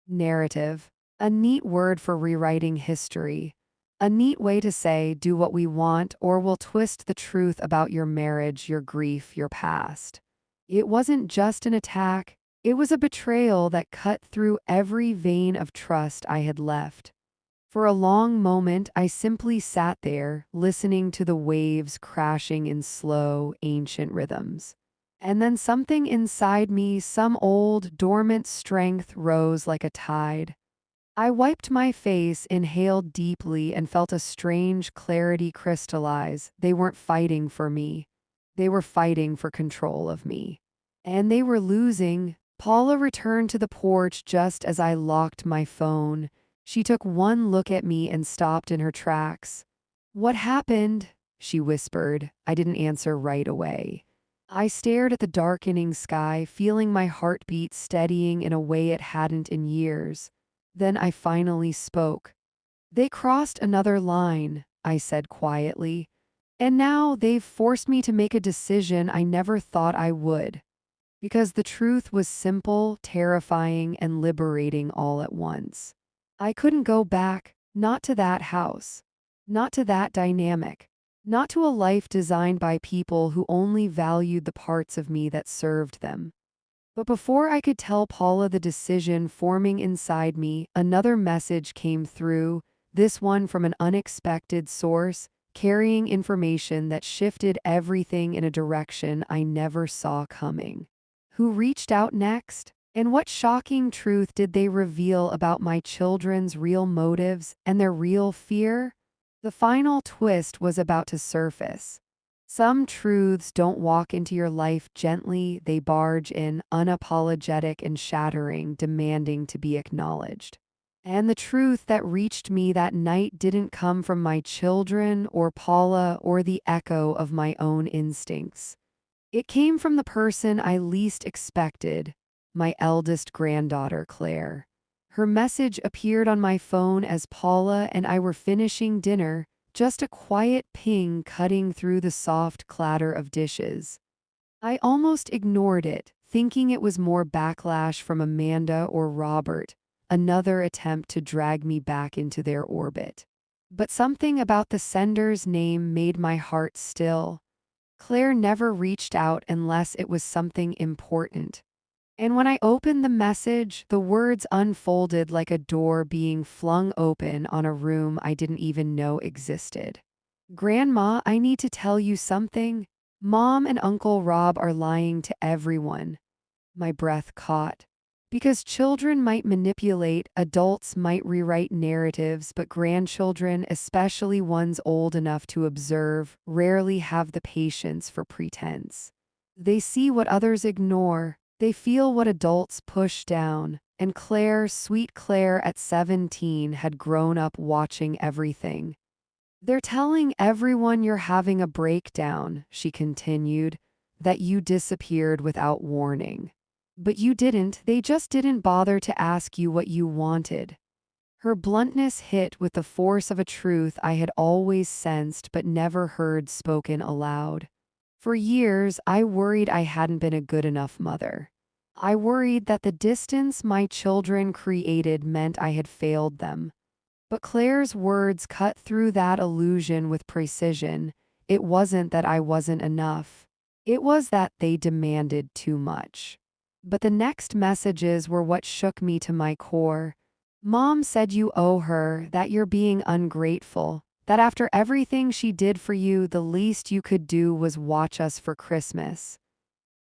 Narrative. A neat word for rewriting history. A neat way to say, do what we want, or we'll twist the truth about your marriage, your grief, your past. It wasn't just an attack, it was a betrayal that cut through every vein of trust I had left. For a long moment, I simply sat there, listening to the waves crashing in slow, ancient rhythms. And then something inside me, some old, dormant strength, rose like a tide. I wiped my face, inhaled deeply, and felt a strange clarity crystallize. They weren't fighting for me. They were fighting for control of me. And they were losing. Paula returned to the porch just as I locked my phone. She took one look at me and stopped in her tracks. "What happened?" she whispered. I didn't answer right away. I stared at the darkening sky, feeling my heartbeat steadying in a way it hadn't in years. Then I finally spoke. "They crossed another line," I said quietly. "And now they've forced me to make a decision I never thought I would." Because the truth was simple, terrifying, and liberating all at once. I couldn't go back, not to that house, not to that dynamic, not to a life designed by people who only valued the parts of me that served them. But before I could tell Paula the decision forming inside me, another message came through, this one from an unexpected source, carrying information that shifted everything in a direction I never saw coming. Who reached out next? And what shocking truth did they reveal about my children's real motives and their real fear? The final twist was about to surface. Some truths don't walk into your life gently, they barge in, unapologetic and shattering, demanding to be acknowledged. And the truth that reached me that night didn't come from my children or Paula or the echo of my own instincts. It came from the person I least expected, my eldest granddaughter, Claire. Her message appeared on my phone as Paula and I were finishing dinner, just a quiet ping cutting through the soft clatter of dishes. I almost ignored it, thinking it was more backlash from Amanda or Robert, another attempt to drag me back into their orbit. But something about the sender's name made my heart still. Claire never reached out unless it was something important. And when I opened the message, the words unfolded like a door being flung open on a room I didn't even know existed. "Grandma, I need to tell you something. Mom and Uncle Rob are lying to everyone." My breath caught. Because children might manipulate, adults might rewrite narratives, but grandchildren, especially ones old enough to observe, rarely have the patience for pretense. They see what others ignore. They feel what adults push down, and Claire, sweet Claire at 17, had grown up watching everything. "They're telling everyone you're having a breakdown," she continued, "that you disappeared without warning. But you didn't, they just didn't bother to ask you what you wanted." Her bluntness hit with the force of a truth I had always sensed but never heard spoken aloud. For years, I worried I hadn't been a good enough mother. I worried that the distance my children created meant I had failed them. But Claire's words cut through that illusion with precision. It wasn't that I wasn't enough. It was that they demanded too much. But the next messages were what shook me to my core. "Mom said you owe her, that you're being ungrateful, that after everything she did for you, the least you could do was watch us for Christmas."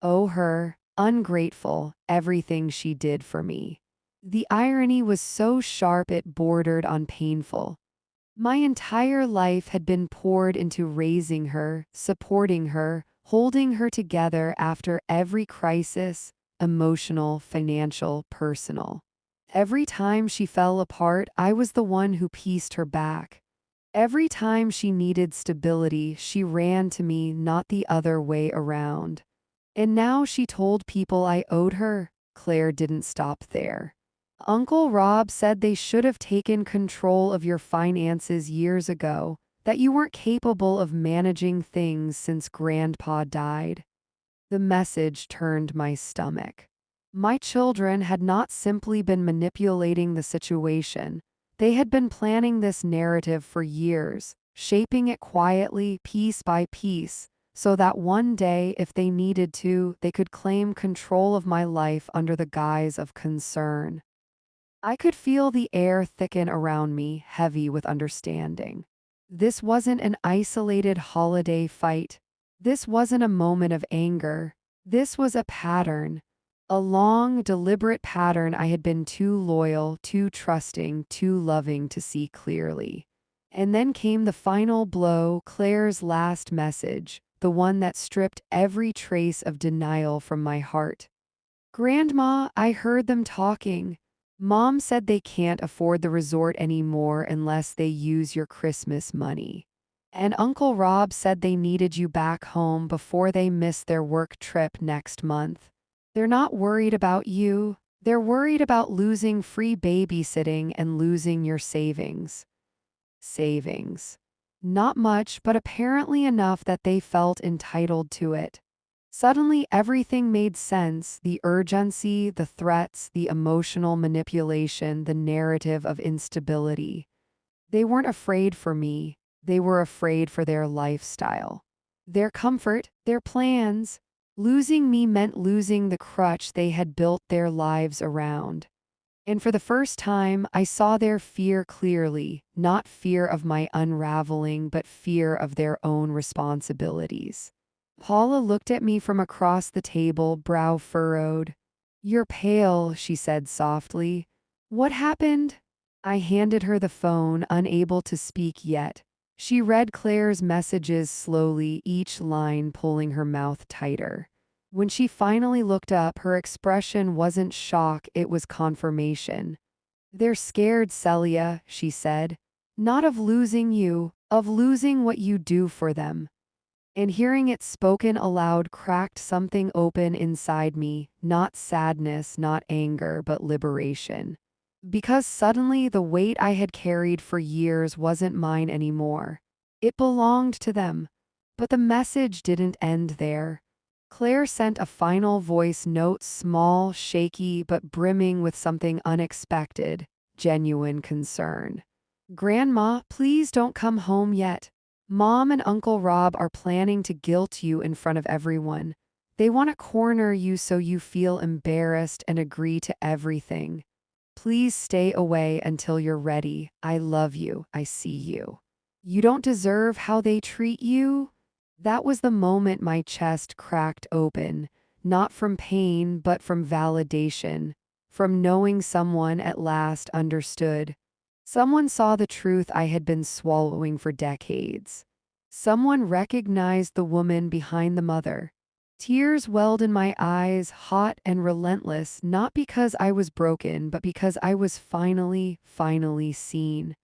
Owe her, ungrateful, everything she did for me. The irony was so sharp it bordered on painful. My entire life had been poured into raising her, supporting her, holding her together after every crisis, emotional, financial, personal. Every time she fell apart, I was the one who pieced her back. Every time she needed stability, she ran to me, not the other way around. And now she told people I owed her. Claire didn't stop there. "Uncle Rob said they should have taken control of your finances years ago, that you weren't capable of managing things since Grandpa died." The message turned my stomach. My children had not simply been manipulating the situation. They had been planning this narrative for years, shaping it quietly, piece by piece, so that one day, if they needed to, they could claim control of my life under the guise of concern. I could feel the air thicken around me, heavy with understanding. This wasn't an isolated holiday fight. This wasn't a moment of anger. This was a pattern. A long, deliberate pattern I had been too loyal, too trusting, too loving to see clearly. And then came the final blow, Claire's last message, the one that stripped every trace of denial from my heart. "Grandma, I heard them talking. Mom said they can't afford the resort anymore unless they use your Christmas money. And Uncle Rob said they needed you back home before they miss their work trip next month. They're not worried about you. They're worried about losing free babysitting and losing your savings." Savings. Not much, but apparently enough that they felt entitled to it. Suddenly, everything made sense: the urgency, the threats, the emotional manipulation, the narrative of instability. They weren't afraid for me, they were afraid for their lifestyle, their comfort, their plans. Losing me meant losing the crutch they had built their lives around. And for the first time, I saw their fear clearly, not fear of my unraveling, but fear of their own responsibilities. Paula looked at me from across the table, brow furrowed. "You're pale," she said softly. "What happened?" I handed her the phone, unable to speak yet. She read Claire's messages slowly, each line pulling her mouth tighter. When she finally looked up, her expression wasn't shock, it was confirmation. "They're scared, Celia," she said. "Not of losing you, of losing what you do for them." And hearing it spoken aloud cracked something open inside me, not sadness, not anger, but liberation. Because suddenly the weight I had carried for years wasn't mine anymore. It belonged to them. But the message didn't end there. Claire sent a final voice note, small, shaky, but brimming with something unexpected, genuine concern. "Grandma, please don't come home yet. Mom and Uncle Rob are planning to guilt you in front of everyone. They want to corner you so you feel embarrassed and agree to everything. Please stay away until you're ready. I love you. I see you. You don't deserve how they treat you." That was the moment my chest cracked open, not from pain, but from validation, from knowing someone at last understood. Someone saw the truth I had been swallowing for decades. Someone recognized the woman behind the mother. Tears welled in my eyes, hot and relentless, not because I was broken, but because I was finally seen.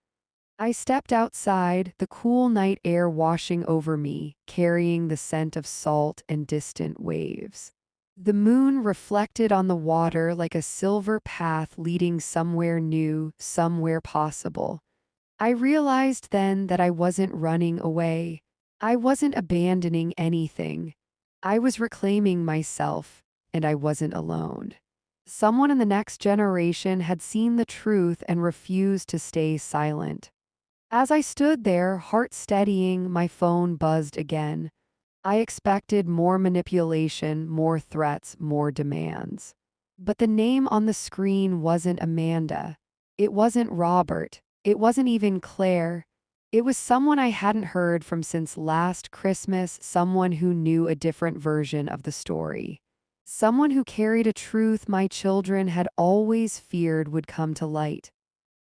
I stepped outside, the cool night air washing over me, carrying the scent of salt and distant waves. The moon reflected on the water like a silver path leading somewhere new, somewhere possible. I realized then that I wasn't running away. I wasn't abandoning anything. I was reclaiming myself, and I wasn't alone. Someone in the next generation had seen the truth and refused to stay silent. As I stood there, heart steadying, my phone buzzed again. I expected more manipulation, more threats, more demands. But the name on the screen wasn't Amanda. It wasn't Robert. It wasn't even Claire. It was someone I hadn't heard from since last Christmas, someone who knew a different version of the story. Someone who carried a truth my children had always feared would come to light.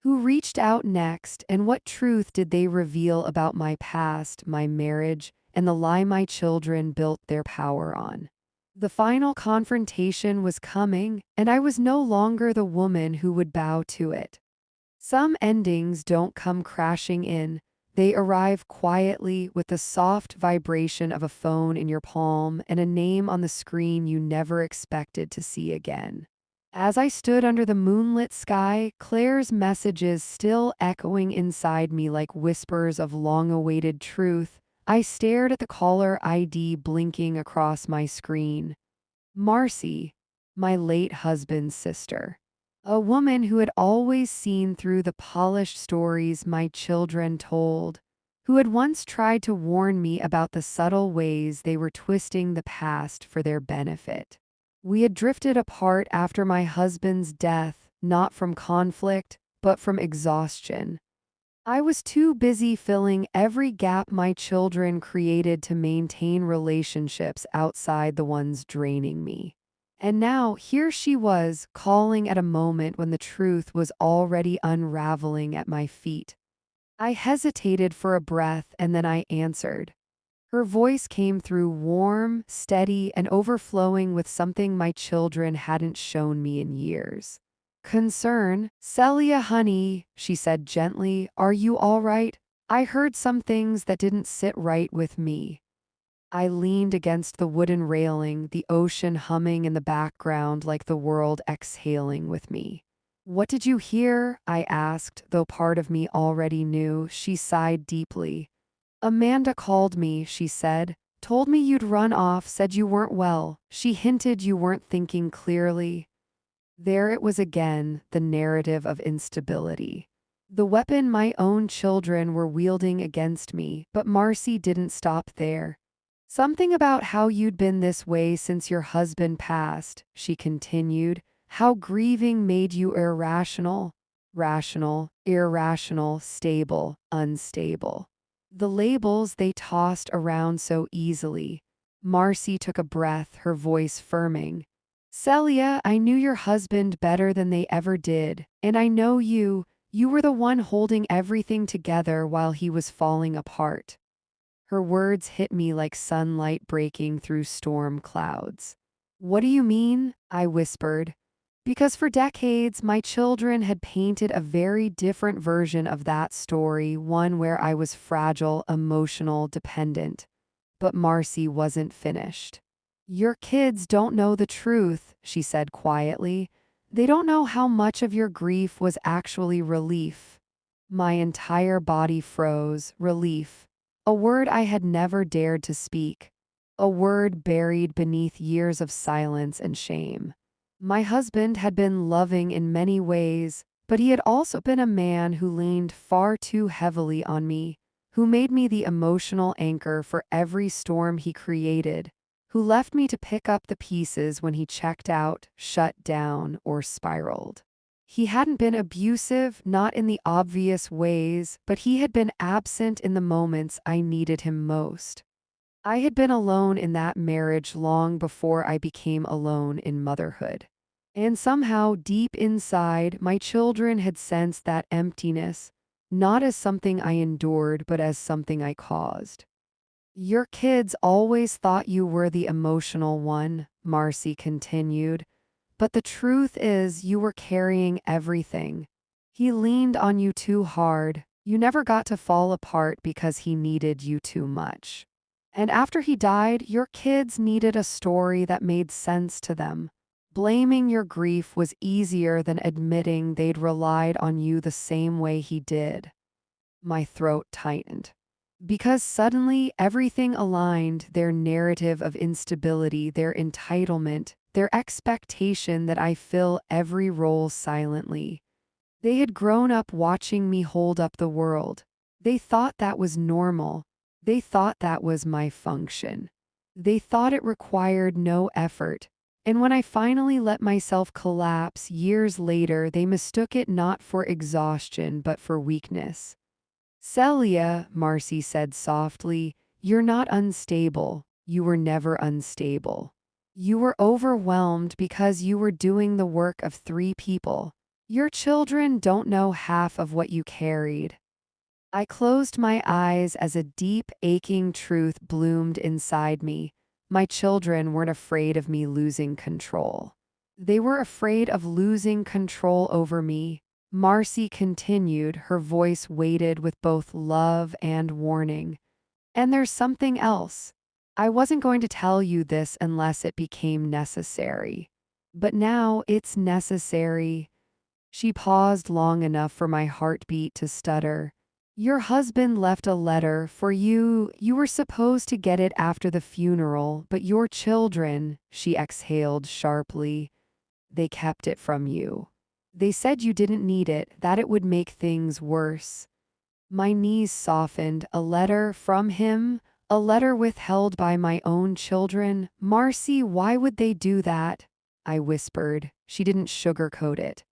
Who reached out next, and what truth did they reveal about my past, my marriage, and the lie my children built their power on? The final confrontation was coming, and I was no longer the woman who would bow to it. Some endings don't come crashing in. They arrive quietly, with the soft vibration of a phone in your palm and a name on the screen you never expected to see again. As I stood under the moonlit sky, Claire's messages still echoing inside me like whispers of long-awaited truth, I stared at the caller ID blinking across my screen. Marcy. my late husband's sister. A woman who had always seen through the polished stories my children told, who had once tried to warn me about the subtle ways they were twisting the past for their benefit. We had drifted apart after my husband's death, not from conflict, but from exhaustion. I was too busy filling every gap my children created to maintain relationships outside the ones draining me. And now here she was, calling at a moment when the truth was already unraveling at my feet. I hesitated for a breath and then I answered. Her voice came through warm, steady, and overflowing with something my children hadn't shown me in years. Concern. Celia, honey, she said gently, are you all right? I heard some things that didn't sit right with me. I leaned against the wooden railing, the ocean humming in the background like the world exhaling with me. What did you hear? I asked, though part of me already knew. She sighed deeply. Amanda called me, she said. Told me you'd run off, said you weren't well. She hinted you weren't thinking clearly. There it was again, the narrative of instability. The weapon my own children were wielding against me, but Marcy didn't stop there. Something about how you'd been this way since your husband passed, she continued. How grieving made you irrational. Rational, irrational, stable, unstable. The labels they tossed around so easily. Marcy took a breath, her voice firming. Celia, I knew your husband better than they ever did, and I know you were the one holding everything together while he was falling apart. Her words hit me like sunlight breaking through storm clouds. What do you mean? I whispered. Because for decades, my children had painted a very different version of that story, one where I was fragile, emotional, dependent. But Marcy wasn't finished. Your kids don't know the truth, she said quietly. They don't know how much of your grief was actually relief. My entire body froze. Relief. A word I had never dared to speak. A word buried beneath years of silence and shame. My husband had been loving in many ways, but he had also been a man who leaned far too heavily on me, who made me the emotional anchor for every storm he created, who left me to pick up the pieces when he checked out, shut down, or spiraled. He hadn't been abusive, not in the obvious ways, but he had been absent in the moments I needed him most. I had been alone in that marriage long before I became alone in motherhood. And somehow, deep inside, my children had sensed that emptiness, not as something I endured, but as something I caused. Your kids always thought you were the emotional one, Marcy continued. But the truth is, you were carrying everything. He leaned on you too hard. You never got to fall apart because he needed you too much. And after he died, your kids needed a story that made sense to them. Blaming your grief was easier than admitting they'd relied on you the same way he did. My throat tightened. Because suddenly everything aligned, their narrative of instability, their entitlement, their expectation that I fill every role silently. They had grown up watching me hold up the world. They thought that was normal. They thought that was my function. They thought it required no effort. And when I finally let myself collapse years later, they mistook it not for exhaustion but for weakness. Celia, Marcy said softly, you're not unstable. You were never unstable. You were overwhelmed because you were doing the work of 3 people. Your children don't know half of what you carried. I closed my eyes as a deep, aching truth bloomed inside me. My children weren't afraid of me losing control. They were afraid of losing control over me. Marcy continued, her voice weighted with both love and warning. And there's something else. I wasn't going to tell you this unless it became necessary. But now it's necessary. She paused long enough for my heartbeat to stutter. Your husband left a letter for you. You were supposed to get it after the funeral, but your children, she exhaled sharply. They kept it from you. They said you didn't need it, that it would make things worse. My knees softened. A letter from him? A letter withheld by my own children? Marcy, why would they do that? I whispered. She didn't sugarcoat it.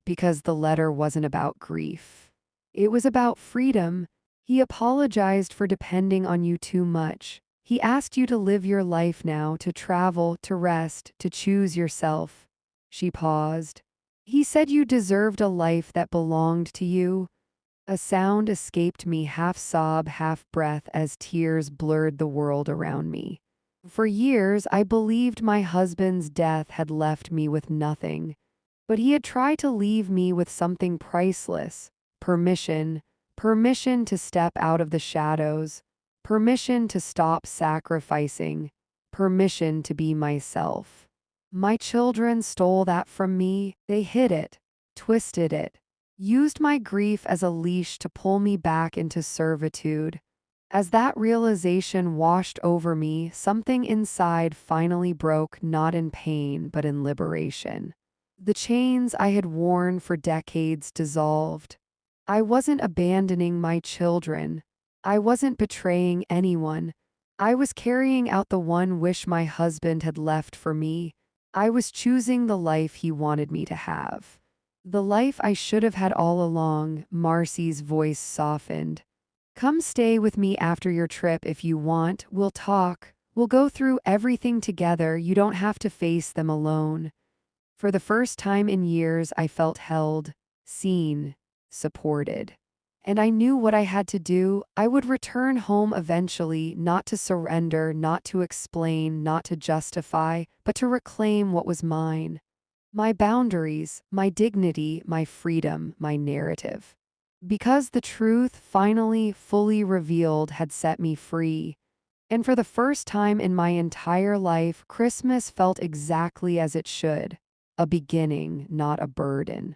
Because the letter wasn't about grief. It was about freedom. He apologized for depending on you too much. He asked you to live your life now, to travel, to rest, to choose yourself. She paused. He said you deserved a life that belonged to you. A sound escaped me, half sob, half breath, as tears blurred the world around me. For years, I believed my husband's death had left me with nothing. But he had tried to leave me with something priceless. Permission. Permission to step out of the shadows. Permission to stop sacrificing. Permission to be myself. My children stole that from me. They hid it, twisted it, used my grief as a leash to pull me back into servitude. As that realization washed over me, something inside finally broke, not in pain, but in liberation. The chains I had worn for decades dissolved. I wasn't abandoning my children. I wasn't betraying anyone. I was carrying out the one wish my husband had left for me. I was choosing the life he wanted me to have. The life I should have had all along. Marcy's voice softened. Come stay with me after your trip if you want. We'll talk. We'll go through everything together. You don't have to face them alone. For the first time in years, I felt held, seen, supported. And I knew what I had to do. I would return home eventually, not to surrender, not to explain, not to justify, but to reclaim what was mine. My boundaries, my dignity, my freedom, my narrative. Because the truth, finally, fully revealed, had set me free. And for the first time in my entire life, Christmas felt exactly as it should. A beginning, not a burden.